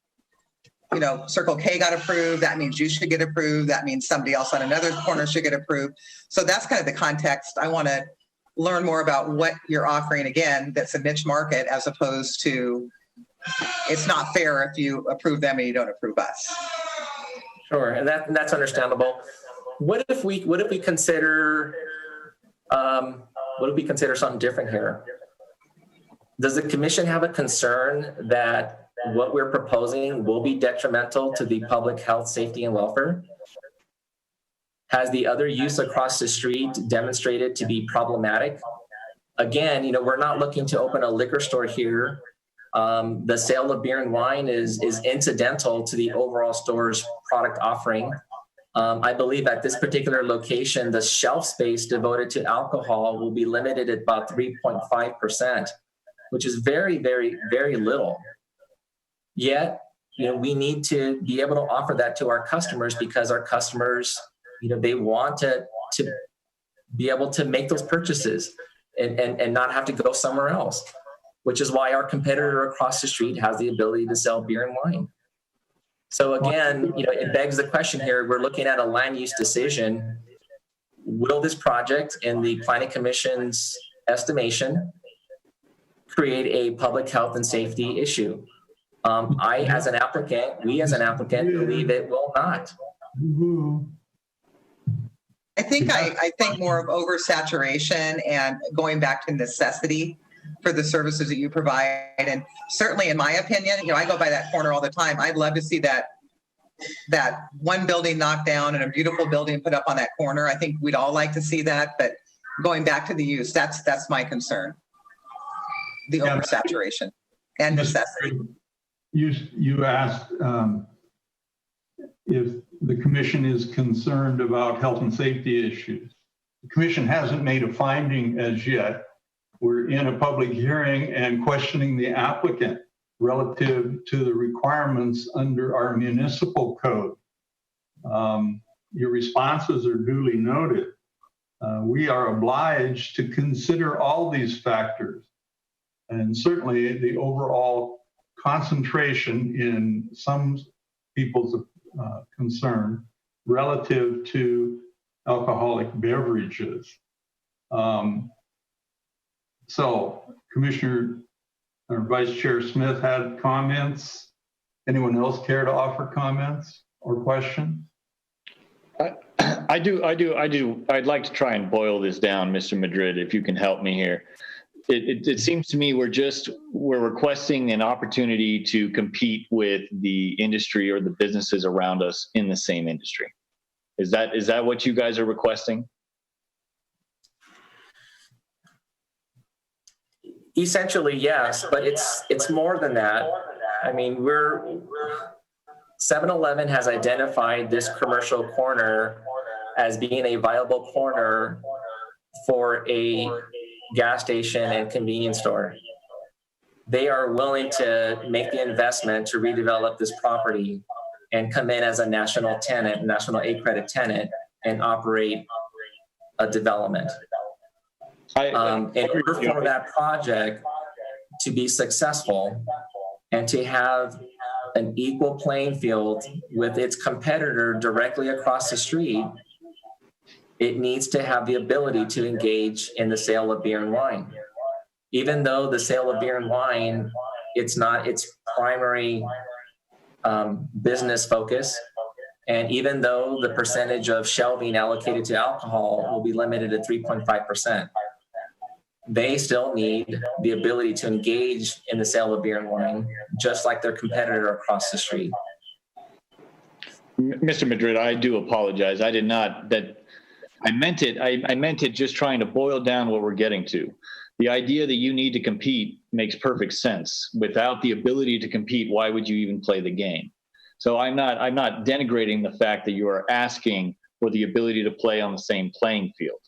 Speaker 6: Circle K got approved, that means you should get approved, that means somebody else on another corner should get approved. So that's kind of the context. I want to learn more about what you're offering, again, that's a niche market, as opposed to it's not fair if you approve them and you don't approve us.
Speaker 10: Sure, and that's understandable. What if we consider what if we consider something different here? Does the commission have a concern that what we're proposing will be detrimental to the public health, safety, and welfare? Has the other use across the street demonstrated to be problematic? Again, we're not looking to open a liquor store here. The sale of beer and wine is incidental to the overall store's product offering. I believe at this particular location, the shelf space devoted to alcohol will be limited at about 3.5%, which is very, very, very little. Yet, we need to be able to offer that to our customers because our customers, they want to be able to make those purchases and not have to go somewhere else, which is why our competitor across the street has the ability to sell beer and wine. So again, it begs the question here, we're looking at a land use decision. Will this project, in the Planning Commission's estimation, create a public health and safety issue? We as an applicant, believe it will not.
Speaker 6: I think more of oversaturation and going back to necessity for the services that you provide. And certainly in my opinion, I go by that corner all the time. I'd love to see that one building knocked down and a beautiful building put up on that corner. I think we'd all like to see that, but going back to the use, that's my concern. The oversaturation and necessity.
Speaker 2: You asked if the commission is concerned about health and safety issues. The commission hasn't made a finding as yet. We're in a public hearing and questioning the applicant relative to the requirements under our municipal code. Your responses are duly noted. We are obliged to consider all these factors, and certainly the overall concentration in some people's concern relative to alcoholic beverages. So Commissioner or Vice Chair Smith had comments. Anyone else care to offer comments or questions?
Speaker 7: I do. I'd like to try and boil this down, Mr. Madrid, if you can help me here. It seems to me we're requesting an opportunity to compete with the industry or the businesses around us in the same industry. Is that what you guys are requesting?
Speaker 10: Essentially, yes, but it's more than that. I mean, 7-Eleven has identified this commercial corner as being a viable corner for a gas station and convenience store. They are willing to make the investment to redevelop this property and come in as a national tenant, national A credit tenant, and operate a development. In order for that project to be successful and to have an equal playing field with its competitor directly across the street, it needs to have the ability to engage in the sale of beer and wine. Even though the sale of beer and wine, it's not its primary business focus, and even though the percentage of shelving allocated to alcohol will be limited to 3.5%, they still need the ability to engage in the sale of beer and wine, just like their competitor across the street.
Speaker 7: Mr. Madrid, I do apologize. I did not, I meant it just trying to boil down what we're getting to. The idea that you need to compete makes perfect sense. Without the ability to compete, why would you even play the game? So I'm not denigrating the fact that you are asking for the ability to play on the same playing field.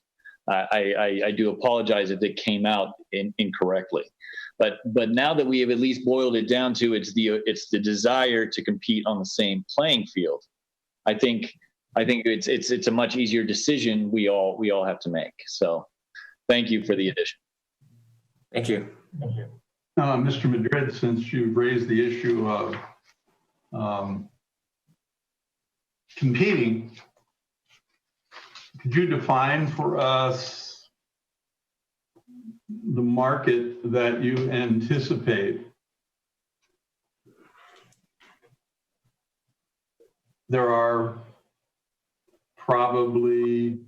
Speaker 7: I do apologize if it came out incorrectly, but now that we have at least boiled it down to it's the desire to compete on the same playing field, I think it's a much easier decision we all have to make. So, thank you for the addition.
Speaker 10: Thank you.
Speaker 2: Mr. Madrid, since you've raised the issue of competing, could you define for us the market that you anticipate? There are probably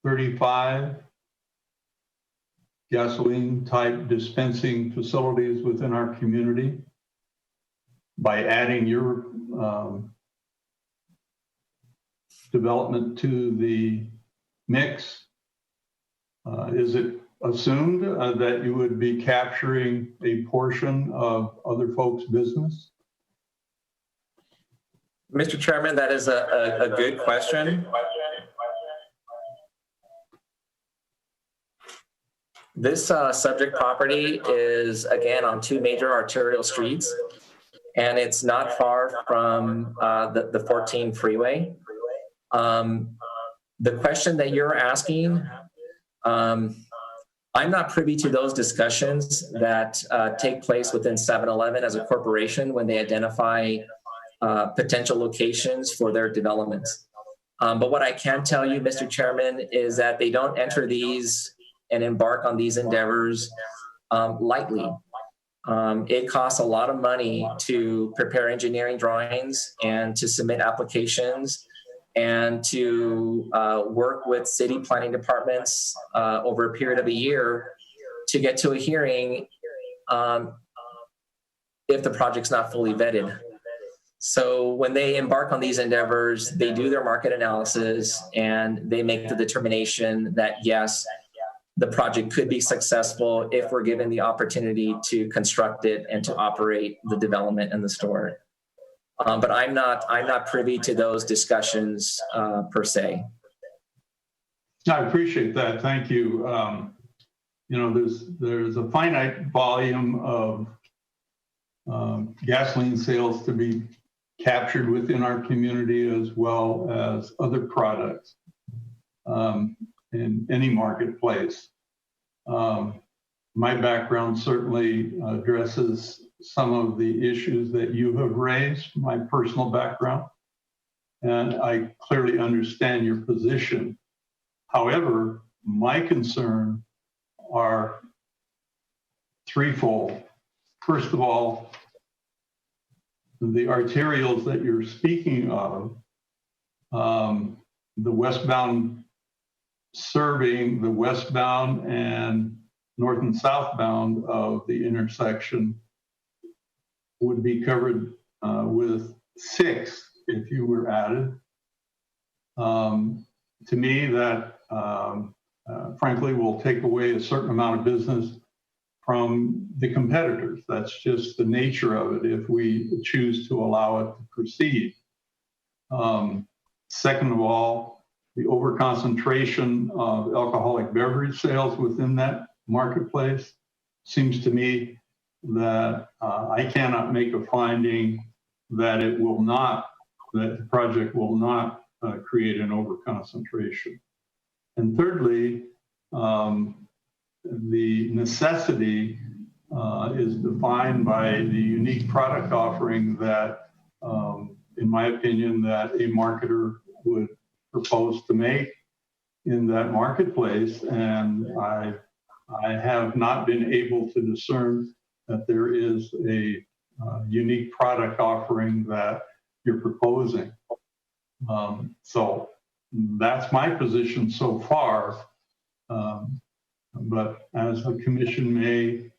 Speaker 2: 35 gasoline type dispensing facilities within our community by adding your development to the mix? Is it assumed that you would be capturing a portion of other folks' business?
Speaker 10: Mr. Chairman, that is a good question. This subject property is, again, on two major arterial streets, and it's not far from the 14 freeway. The question that you're asking, I'm not privy to those discussions that take place within 7-Eleven as a corporation when they identify potential locations for their developments. But what I can tell you, Mr. Chairman, is that they don't enter these and embark on these endeavors lightly. It costs a lot of money to prepare engineering drawings and to submit applications and to work with city planning departments over a period of a year to get to a hearing if the project's not fully vetted. So when they embark on these endeavors, they do their market analysis and they make the determination that, yes, the project could be successful if we're given the opportunity to construct it and to operate the development and the store. But I'm not privy to those discussions per se.
Speaker 2: I appreciate that. Thank you. You know, there's a finite volume of gasoline sales to be captured within our community, as well as other products in any marketplace. My background certainly addresses some of the issues that you have raised, my personal background, and I clearly understand your position. However, my concern are threefold. First of all, the arterials that you're speaking of, the westbound serving the westbound and north and southbound of the intersection would be covered with 6 if you were added. To me, that frankly will take away a certain amount of business from the competitors. That's just the nature of it if we choose to allow it to proceed. Second of all, the overconcentration of alcoholic beverage sales within that marketplace seems to me that I cannot make a finding that it will not, that the project will not create an overconcentration. And thirdly, the necessity is defined by the unique product offering that, in my opinion, that a marketer would propose to make in that marketplace. And I have not been able to discern that there is a unique product offering that you're proposing. So that's my position so far. But as the commission may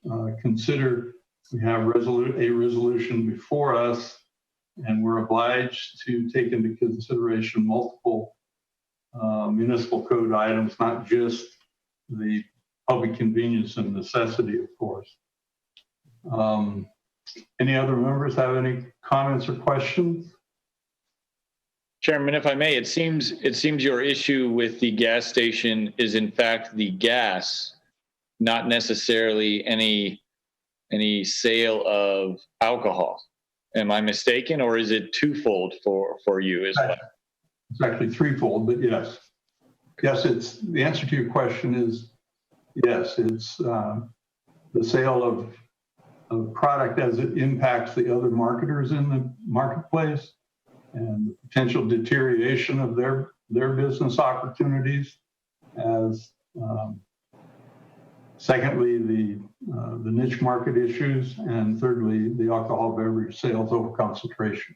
Speaker 2: consider, we have a resolution before us, and we're obliged to take into consideration multiple municipal code items, not just the public convenience and necessity, of course. Any other members have any comments or questions?
Speaker 7: Chairman, if I may, it seems your issue with the gas station is in fact the gas, not necessarily any sale of alcohol. Am I mistaken, or is it twofold for you as well?
Speaker 2: It's actually threefold, but yes. Yes, it's the answer to your question is yes, it's the sale of product as it impacts the other marketers in the marketplace and the potential deterioration of their business opportunities. As secondly, the niche market issues, and thirdly, the alcohol beverage sales overconcentration.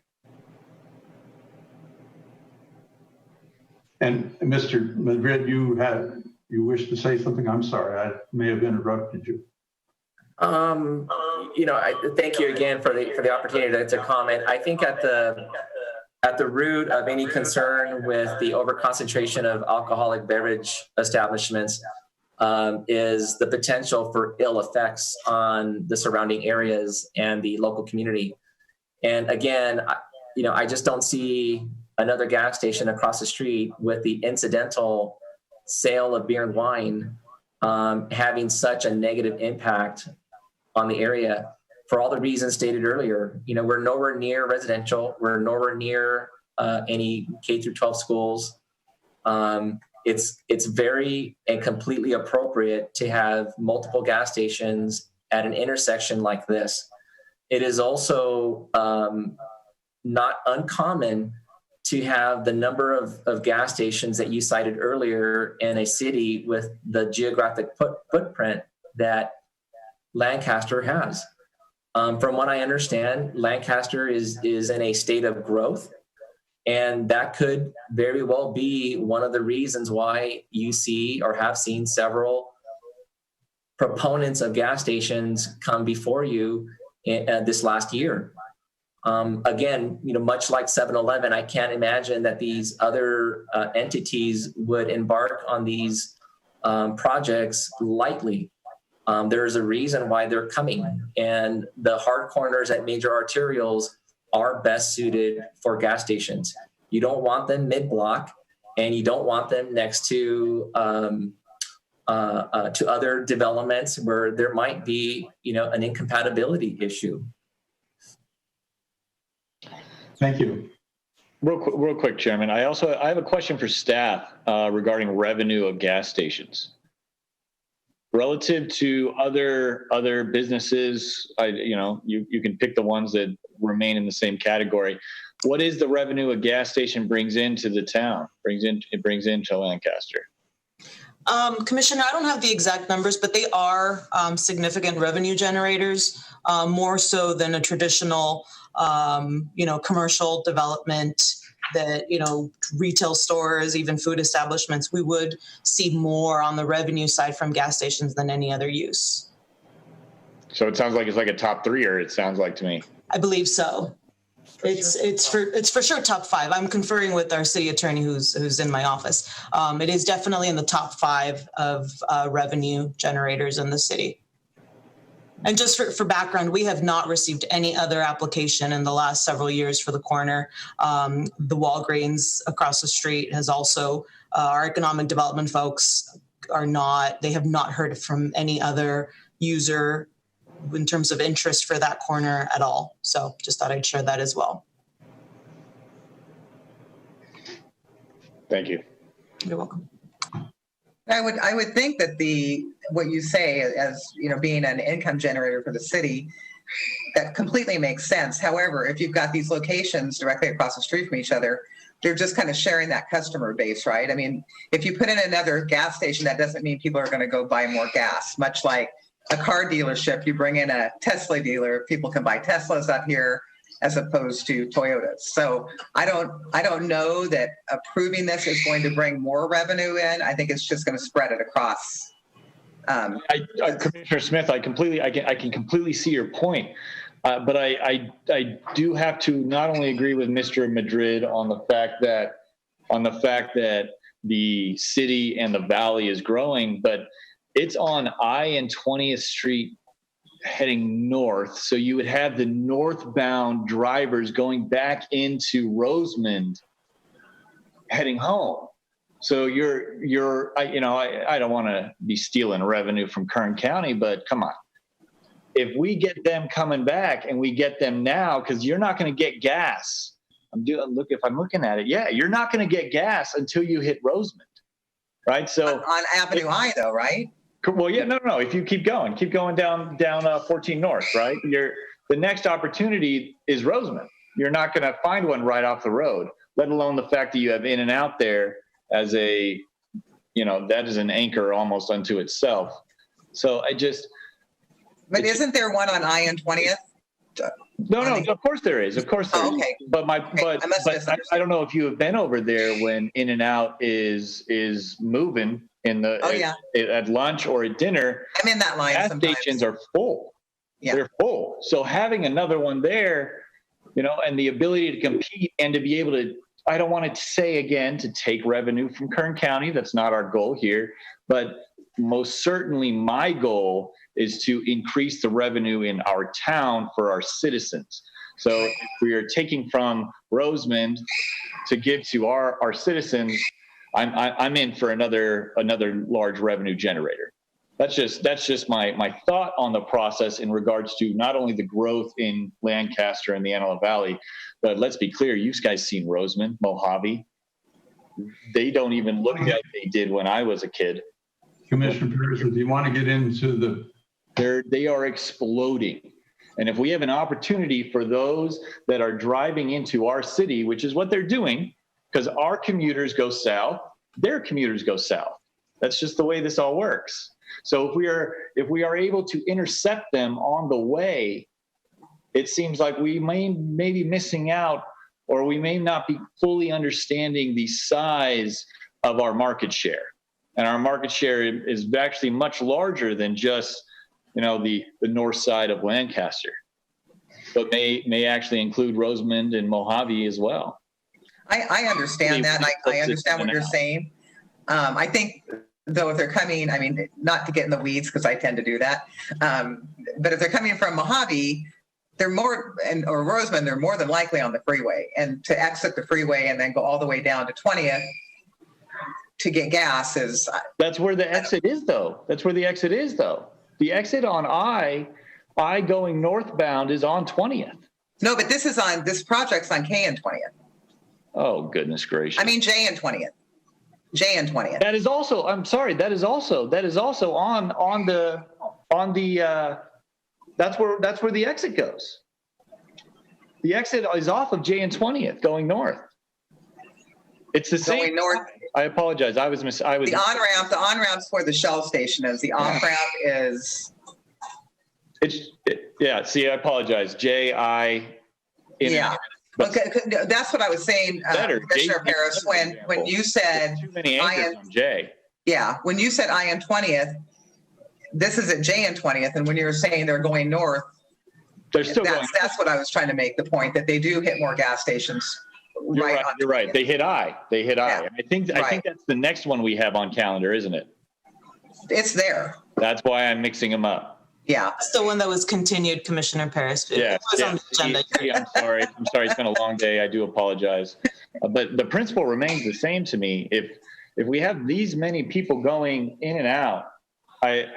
Speaker 2: And Mr. Madrid, you you wish to say something? I'm sorry, I may have interrupted you.
Speaker 10: Thank you again for the opportunity to comment. I think at the root of any concern with the overconcentration of alcoholic beverage establishments is the potential for ill effects on the surrounding areas and the local community. And again, I just don't see another gas station across the street with the incidental sale of beer and wine having such a negative impact on the area for all the reasons stated earlier. We're nowhere near residential. We're nowhere near any K through 12 schools. It's very and completely appropriate to have multiple gas stations at an intersection like this. It is also not uncommon to have the number of gas stations that you cited earlier in a city with the geographic footprint that Lancaster has. From what I understand, Lancaster is in a state of growth, and that could very well be one of the reasons why you see or have seen several proponents of gas stations come before you this last year. Again, much like 7-Eleven, I can't imagine that these other entities would embark on these projects lightly. There's a reason why they're coming, and the hard corners at major arterials are best suited for gas stations. You don't want them mid-block, and you don't want them next to other developments where there might be, an incompatibility issue.
Speaker 2: Thank you.
Speaker 7: Real quick, Chairman. I have a question for staff regarding revenue of gas stations. Relative to other businesses, you can pick the ones that remain in the same category. What is the revenue a gas station brings into the town? Brings into Lancaster?
Speaker 1: Commissioner, I don't have the exact numbers, but they are significant revenue generators, more so than a traditional, commercial development that, retail stores, even food establishments. We would see more on the revenue side from gas stations than any other use.
Speaker 7: So it sounds like it's like a top three, or it sounds like to me.
Speaker 1: I believe so. It's for sure top 5. I'm conferring with our city attorney who's in my office. It is definitely in the top 5 of revenue generators in the city. And just for background, we have not received any other application in the last several years for the corner. The Walgreens across the street has also, our economic development folks they have not heard from any other user in terms of interest for that corner at all. So just thought I'd share that as well.
Speaker 7: Thank you.
Speaker 1: You're welcome.
Speaker 6: I would think that what you say as being an income generator for the city, that completely makes sense. However, if you've got these locations directly across the street from each other, they're just kind of sharing that customer base, right? I mean, if you put in another gas station, that doesn't mean people are going to go buy more gas. Much like a car dealership, you bring in a Tesla dealer, people can buy Teslas up here as opposed to Toyotas. So I don't know that approving this is going to bring more revenue in. I think it's just going to spread it across.
Speaker 7: Commissioner Smith, I can completely see your point, but I do have to not only agree with Mr. Madrid on the fact that the city and the valley is growing, but it's on I and 20th Street heading north. So you would have the northbound drivers going back into Rosamond heading home. So I don't want to be stealing revenue from Kern County, but come on. If we get them coming back and we get them now, because you're not going to get gas. If I'm looking at it, you're not going to get gas until you hit Rosamond, right? So
Speaker 6: on Avenue I though, right?
Speaker 7: Well, no. If you keep going down 14 North, right? The next opportunity is Rosamond. You're not going to find one right off the road, let alone the fact that you have In and Out there as that is an anchor almost unto itself. So But
Speaker 6: isn't there one on I and 20th?
Speaker 7: No, of course there is. Of course there is.
Speaker 6: Okay.
Speaker 7: But I don't know if you have been over there when In and Out is moving at lunch or at dinner.
Speaker 6: I'm in that line
Speaker 7: gas
Speaker 6: sometimes.
Speaker 7: Stations are full.
Speaker 6: Yeah.
Speaker 7: They're full. So having another one there, and the ability to compete and to be able to, I don't want to say again, to take revenue from Kern County. That's not our goal here. But most certainly my goal is to increase the revenue in our town for our citizens. So if we are taking from Rosamond to give to our citizens, I'm in for another large revenue generator. That's just my thought on the process in regards to not only the growth in Lancaster and the Antelope Valley, but let's be clear, you guys seen Rosamond, Mojave. They don't even look like they did when I was a kid.
Speaker 2: Commissioner Pearson, do you want to get into
Speaker 7: they are exploding. And if we have an opportunity for those that are driving into our city, which is what they're doing, because our commuters go south, their commuters go south. That's just the way this all works. So if we are able to intercept them on the way, it seems like we may be missing out, or we may not be fully understanding the size of our market share. And our market share is actually much larger than just, the north side of Lancaster, but may actually include Rosamond and Mojave as well.
Speaker 6: I understand that. I understand what you're saying. I think, though, if they're coming, not to get in the weeds because I tend to do that, but if they're coming from Mojave, or Rosamond, they're more than likely on the freeway. And to exit the freeway and then go all the way down to 20th to get gas is...
Speaker 7: That's where the exit is, though. The exit on I going northbound is on 20th.
Speaker 6: No, but this project's on K and 20th.
Speaker 7: Oh, goodness gracious.
Speaker 6: J and 20th. J and 20th.
Speaker 7: That is also, I'm sorry, that is also on the that's where the exit goes. The exit is off of J and 20th going north. It's the same.
Speaker 6: Going north.
Speaker 7: I apologize. The
Speaker 6: on-ramp's where the Shell station is. The off-ramp is.
Speaker 7: See, I apologize. J-I.
Speaker 6: Yeah. Okay, that's what I was saying, Commissioner Paris, when you said
Speaker 7: too many anchors on J.
Speaker 6: Yeah, when you said I and 20th, this is at J and 20th, and when you were saying they're going north,
Speaker 7: they're still going.
Speaker 6: That's what I was trying to make the point, that they do hit more gas stations.
Speaker 7: You're right. They hit I. Yeah. I think that's the next one we have on calendar, isn't it?
Speaker 6: It's there.
Speaker 7: That's why I'm mixing them up.
Speaker 6: Yeah.
Speaker 1: That's the one that was continued, Commissioner Paris.
Speaker 7: Yeah.
Speaker 1: On the agenda.
Speaker 7: I'm sorry. It's been a long day. I do apologize. But the principle remains the same to me. If we have these many people going in and out, I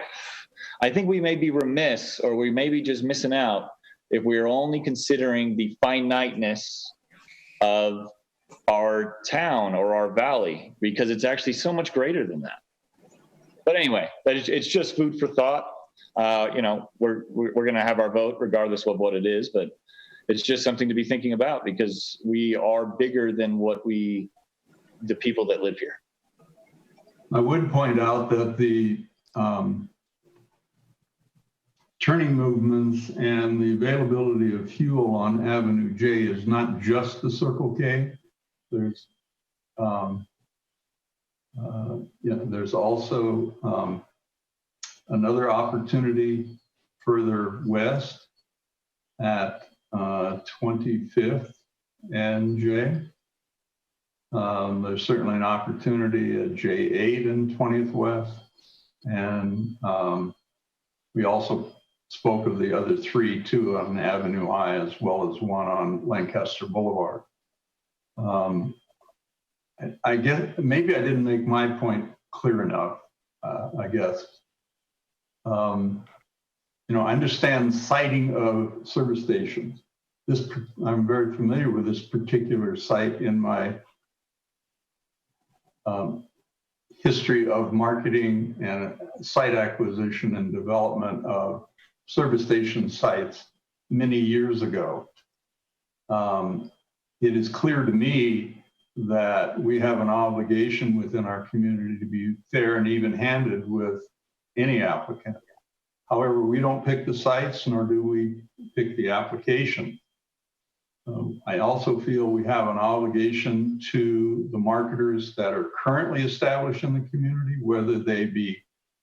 Speaker 7: think we may be remiss, or we may be just missing out if we are only considering the finiteness of our town or our valley, because it's actually so much greater than that. But anyway, it's just food for thought. We're going to have our vote regardless of what it is, but it's just something to be thinking about, because we are bigger than the people that live here.
Speaker 2: I would point out that the turning movements and the availability of fuel on Avenue J is not just the Circle K. There's there's also another opportunity further west at 25th and J. There's certainly an opportunity at J8 and 20th West. And we also spoke of the other three too on Avenue I, as well as one on Lancaster Boulevard. I guess maybe I didn't make my point clear enough, I guess. I understand siting of service stations. I'm very familiar with this particular site in my history of marketing and site acquisition and development of service station sites many years ago. It is clear to me that we have an obligation within our community to be fair and even-handed with any applicant. However, we don't pick the sites, nor do we pick the application. I also feel we have an obligation to the marketers that are currently established in the community, whether they be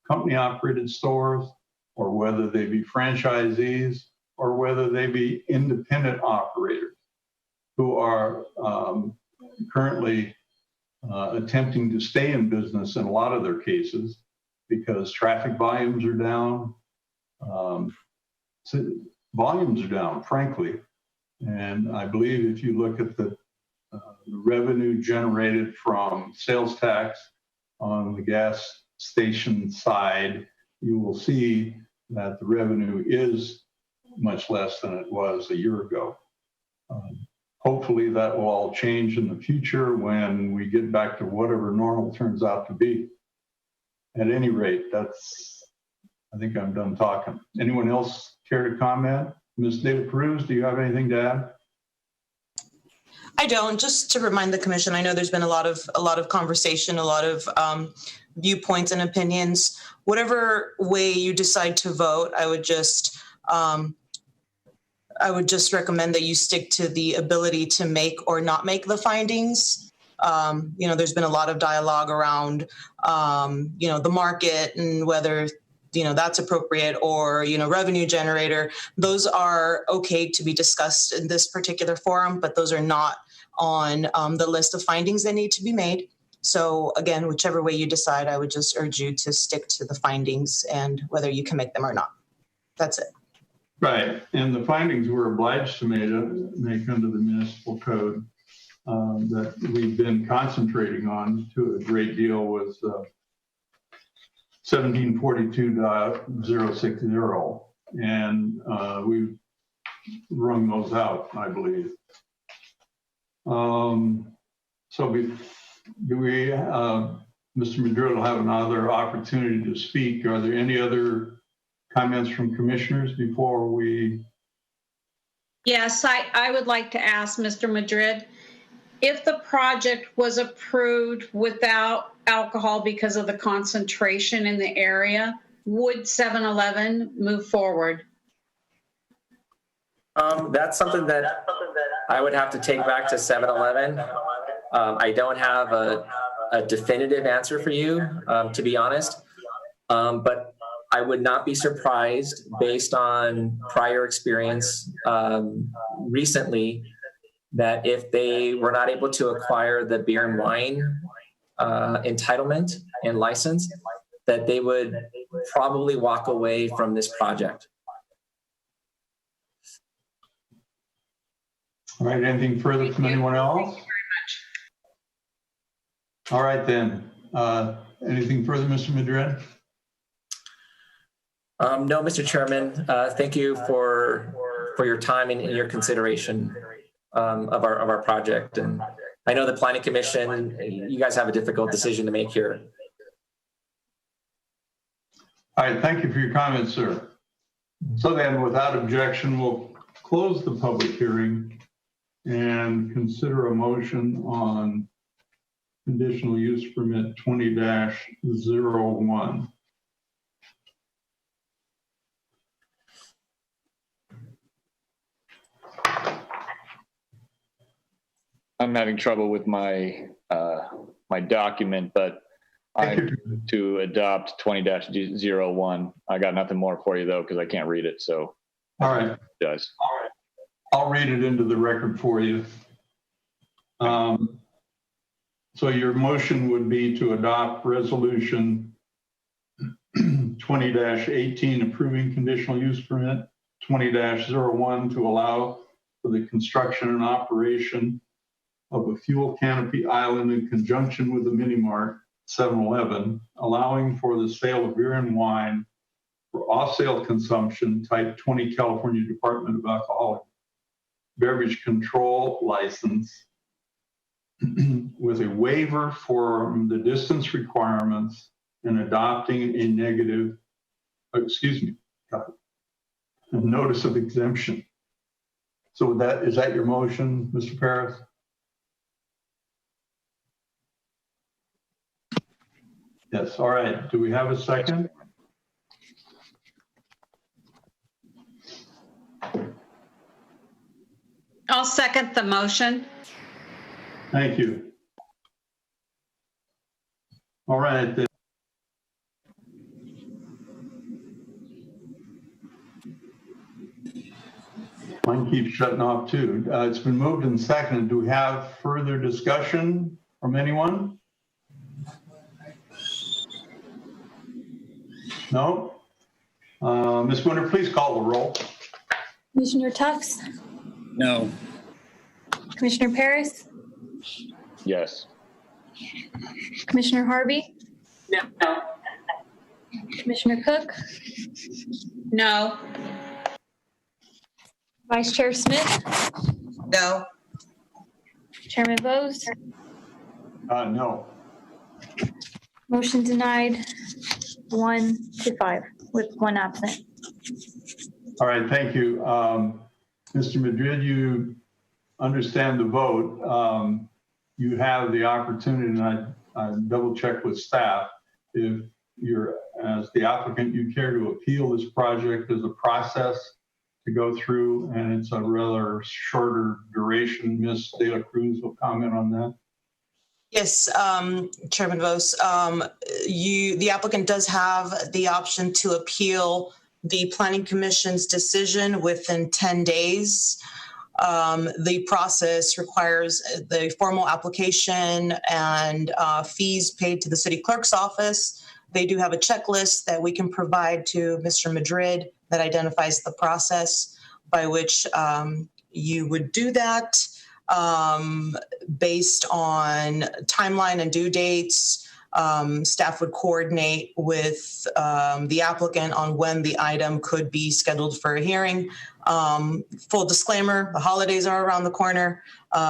Speaker 2: company-operated stores or whether they be franchisees or whether they be independent operators who are currently attempting to stay in business in a lot of their cases because traffic volumes are down. Volumes are down, frankly. And I believe if you look at the revenue generated from sales tax on the gas station side, you will see that the revenue is much less than it was a year ago. Hopefully that will all change in the future when we get back to whatever normal turns out to be. At any rate, I think I'm done talking. Anyone else care to comment? Ms. De La Cruz, do you have anything to add?
Speaker 1: I don't. Just to remind the commission, I know there's been a lot of conversation, a lot of viewpoints and opinions. Whatever way you decide to vote, I would just recommend that you stick to the ability to make or not make the findings. There's been a lot of dialogue around, the market and whether, that's appropriate or, revenue generator. Those are okay to be discussed in this particular forum, but those are not on the list of findings that need to be made. So again, whichever way you decide, I would just urge you to stick to the findings and whether you can make them or not. That's it.
Speaker 2: Right, and the findings we're obliged to make under the municipal code that we've been concentrating on to a great deal was 1742.060, and we've wrung those out, I believe. Do we, Mr. Madrid will have another opportunity to speak. Are there any other comments from commissioners before we?
Speaker 11: Yes, I would like to ask Mr. Madrid, if the project was approved without alcohol because of the concentration in the area, would 7-Eleven move forward?
Speaker 10: That's something that I would have to take back to 7-Eleven. I don't have a definitive answer for you, to be honest, but I would not be surprised based on prior experience recently that if they were not able to acquire the beer and wine entitlement and license, that they would probably walk away from this project.
Speaker 2: All right, anything further from anyone else?
Speaker 11: Thank you very much.
Speaker 2: All right then. Anything further, Mr. Madrid?
Speaker 10: No, Mr. Chairman. Thank you for your time and your consideration of our project. And I know the Planning Commission, you guys have a difficult decision to make here.
Speaker 2: All right, thank you for your comments, sir. So then, without objection, we'll close the public hearing and consider a motion on conditional use permit 20-01.
Speaker 7: I'm having trouble with my my document, but I to adopt 20-01. I got nothing more for you though, because I can't read it. So
Speaker 2: all right,
Speaker 7: guys.
Speaker 2: All right, I'll read it into the record for you. So your motion would be to adopt resolution 20-18 approving conditional use permit 20-01 to allow for the construction and operation of a fuel canopy island in conjunction with the mini mart 7-Eleven, allowing for the sale of beer and wine for off-sale consumption, type 20 California Department of Alcoholic Beverage Control license with a waiver for the distance requirements and adopting a negative, a notice of exemption. So is that your motion, Mr. Paris? Yes, all right. Do we have a second?
Speaker 11: I'll second the motion.
Speaker 2: Thank you. All right. Then. Mine keeps shutting off too. It's been moved and seconded. Do we have further discussion from anyone? No? Ms. Winter, please call the roll.
Speaker 4: Commissioner Tufts?
Speaker 3: No.
Speaker 4: Commissioner Paris?
Speaker 7: Yes.
Speaker 4: Commissioner Harvey?
Speaker 5: No.
Speaker 4: Commissioner Cook?
Speaker 11: No.
Speaker 4: Vice Chair Smith?
Speaker 6: No.
Speaker 4: Chairman Bose?
Speaker 2: No.
Speaker 4: Motion denied 1-5 with 1 absent.
Speaker 2: All right, thank you. Mr. Madrid, you understand the vote. You have the opportunity, and I double checked with staff, if you're, as the applicant, you care to appeal this project. There's a process to go through, and it's a rather shorter duration. Ms. De La Cruz will comment on that.
Speaker 1: Yes, Chairman Vos, the applicant does have the option to appeal the Planning Commission's decision within 10 days. The process requires the formal application and fees paid to the city clerk's office. They do have a checklist that we can provide to Mr. Madrid that identifies the process by which you would do that. Based on timeline and due dates, staff would coordinate with the applicant on when the item could be scheduled for a hearing. Full disclaimer, the holidays are around the corner.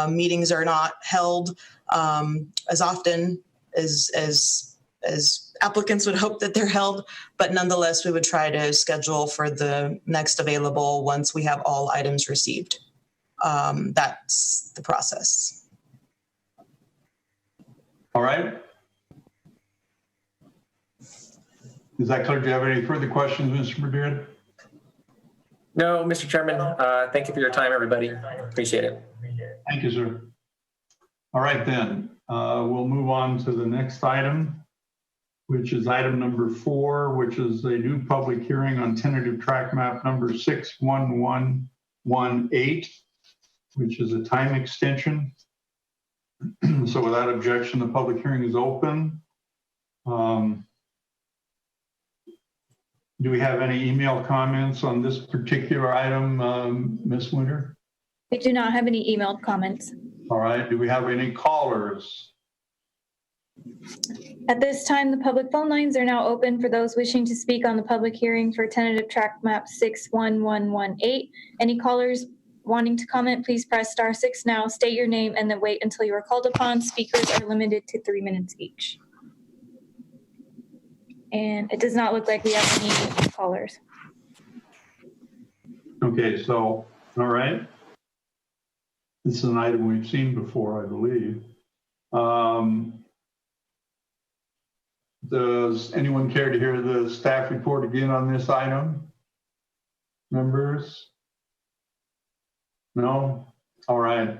Speaker 1: Meetings are not held as often as applicants would hope that they're held, but nonetheless, we would try to schedule for the next available once we have all items received. That's the process.
Speaker 2: All right. Is that clear? Do you have any further questions, Mr. Madrid?
Speaker 10: No, Mr. Chairman. Thank you for your time, everybody. Appreciate it.
Speaker 2: Thank you, sir. All right, then. We'll move on to the next item, which is item number 4, which is a new public hearing on tentative tract map number 61118, which is a time extension. So without objection, the public hearing is open. Do we have any email comments on this particular item, Ms. Winter?
Speaker 4: We do not have any emailed comments.
Speaker 2: All right. Do we have any callers?
Speaker 4: At this time, the public phone lines are now open for those wishing to speak on the public hearing for tentative tract map 61118. Any callers wanting to comment, please press *6 now, state your name, and then wait until you are called upon. Speakers are limited to 3 minutes each. And it does not look like we have any callers.
Speaker 2: Okay, so, all right. This is an item we've seen before, I believe. Does anyone care to hear the staff report again on this item? Members? No? All right.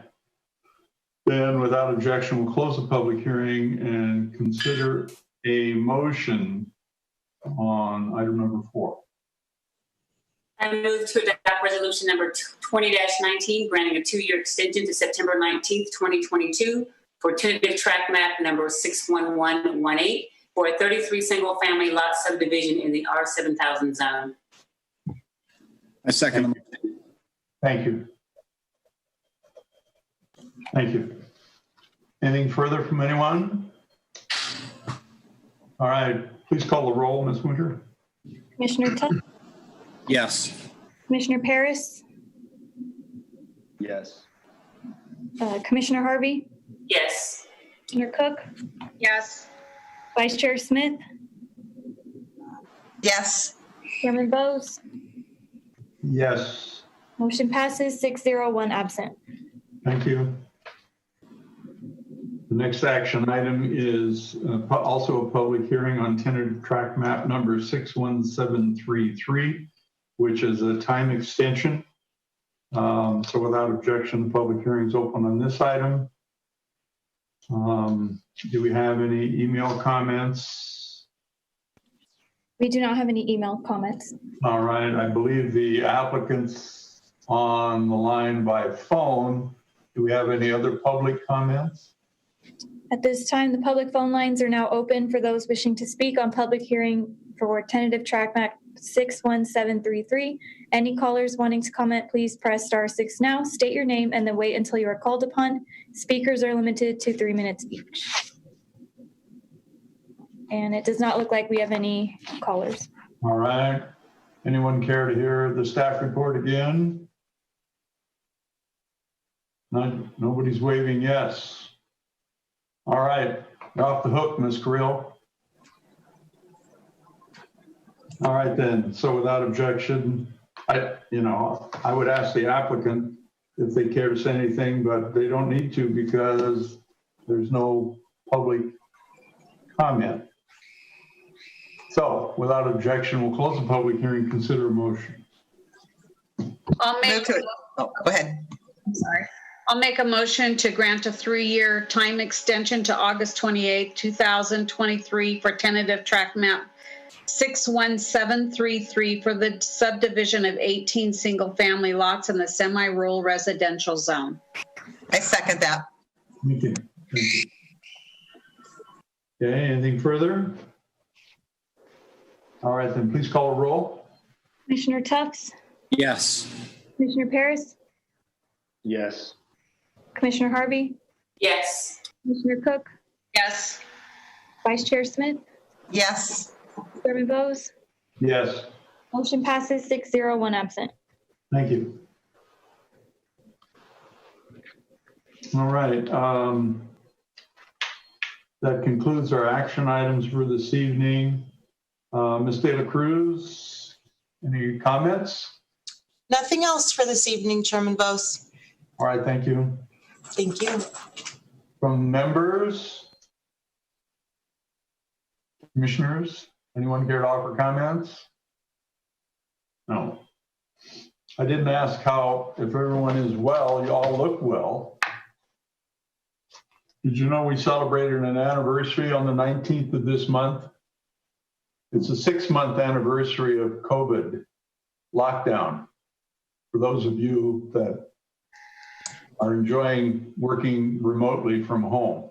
Speaker 2: Then without objection, we'll close the public hearing and consider a motion on item number 4.
Speaker 5: I move to adopt resolution number 20-19, granting a 2-year extension to September 19th, 2022 for tentative tract map number 61118 for a 33 single family lot subdivision in the R7000 zone.
Speaker 3: I second the motion.
Speaker 2: Thank you. Thank you. Anything further from anyone? All right, please call the roll, Ms. Winter.
Speaker 4: Commissioner Tuck?
Speaker 3: Yes.
Speaker 4: Commissioner Paris?
Speaker 7: Yes.
Speaker 4: Commissioner Harvey?
Speaker 5: Yes.
Speaker 4: Commissioner Cook?
Speaker 11: Yes.
Speaker 4: Vice Chair Smith?
Speaker 6: Yes.
Speaker 4: Chairman Bose?
Speaker 2: Yes.
Speaker 4: Motion passes 6-0, 1 absent.
Speaker 2: Thank you. The next action item is also a public hearing on tentative tract map number 61733, which is a time extension. So without objection, the public hearing is open on this item. Do we have any email comments?
Speaker 4: We do not have any email comments.
Speaker 2: All right, I believe the applicant's on the line by phone. Do we have any other public comments?
Speaker 4: At this time, the public phone lines are now open for those wishing to speak on public hearing for tentative tract map 61733. Any callers wanting to comment, please press *6 now, state your name, and then wait until you are called upon. Speakers are limited to 3 minutes each. And it does not look like we have any callers.
Speaker 2: All right. Anyone care to hear the staff report again? Nobody's waving yes. All right, you're off the hook, Ms. Creel. All right then, so without objection, I would ask the applicant if they care to say anything, but they don't need to because there's no public comment. So without objection, we'll close the public hearing, consider a motion.
Speaker 11: I'll make,
Speaker 6: go ahead.
Speaker 11: I'm sorry. I'll make a motion to grant a 3-year time extension to August 28, 2023 for tentative tract map 61733 for the subdivision of 18 single-family lots in the semi-rural residential zone.
Speaker 6: I second that.
Speaker 2: Thank you. Thank you. Okay, anything further? All right, then please call a roll.
Speaker 4: Commissioner Tufts?
Speaker 3: Yes.
Speaker 4: Commissioner Paris?
Speaker 7: Yes.
Speaker 4: Commissioner Harvey?
Speaker 5: Yes.
Speaker 4: Commissioner Cook?
Speaker 11: Yes.
Speaker 4: Vice Chair Smith?
Speaker 6: Yes.
Speaker 4: Chairman Bowes?
Speaker 2: Yes.
Speaker 4: Motion passes 6-0, 1 absent.
Speaker 2: Thank you. All right. That concludes our action items for this evening. Ms. De La Cruz, any comments?
Speaker 1: Nothing else for this evening, Chairman Bose.
Speaker 2: All right, thank you.
Speaker 1: Thank you.
Speaker 2: From members, commissioners, anyone care to offer comments? No. I didn't ask if everyone is well. You all look well. Did you know we celebrated an anniversary on the 19th of this month? It's a 6-month anniversary of COVID lockdown. For those of you that are enjoying working remotely from home.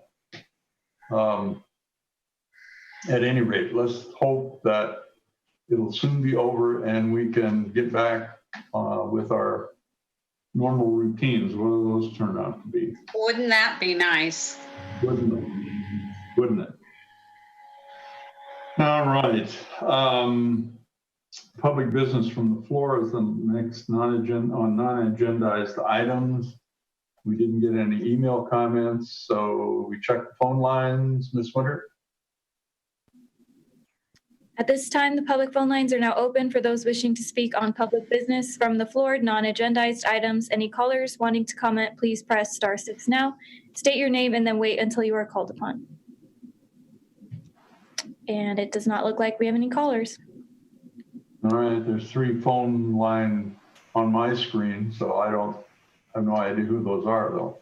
Speaker 2: At any rate, let's hope that it'll soon be over and we can get back with our normal routines. What do those turn out to be?
Speaker 11: Wouldn't that be nice?
Speaker 2: Wouldn't it? Wouldn't it? All right. Public business from the floor is the next non-agendized items. We didn't get any email comments, so we checked the phone lines. Ms. Winter?
Speaker 4: At this time, the public phone lines are now open for those wishing to speak on public business from the floor, non-agendized items. Any callers wanting to comment, please press *6 now. State your name and then wait until you are called upon. And it does not look like we have any callers.
Speaker 2: All right, there's 3 phone line on my screen, so I have no idea who those are, though.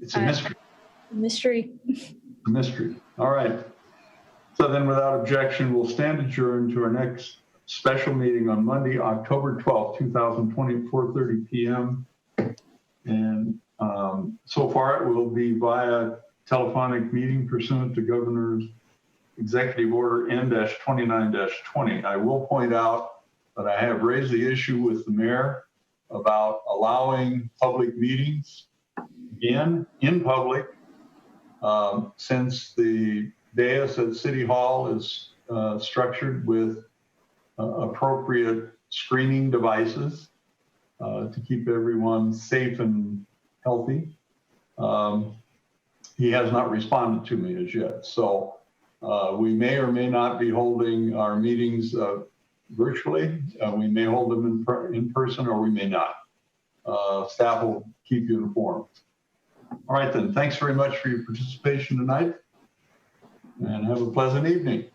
Speaker 2: It's a mystery.
Speaker 4: Mystery.
Speaker 2: A mystery. All right. So then without objection, we'll stand adjourned to our next special meeting on Monday, October 12th, 2020, 4:30 p.m. And so far it will be via telephonic meeting pursuant to Governor's Executive Order N-29-20. I will point out that I have raised the issue with the mayor about allowing public meetings again in public since the dais at City Hall is structured with appropriate screening devices to keep everyone safe and healthy. He has not responded to me as yet. So we may or may not be holding our meetings virtually. We may hold them in person or we may not. Staff will keep you informed. All right then, thanks very much for your participation tonight and have a pleasant evening.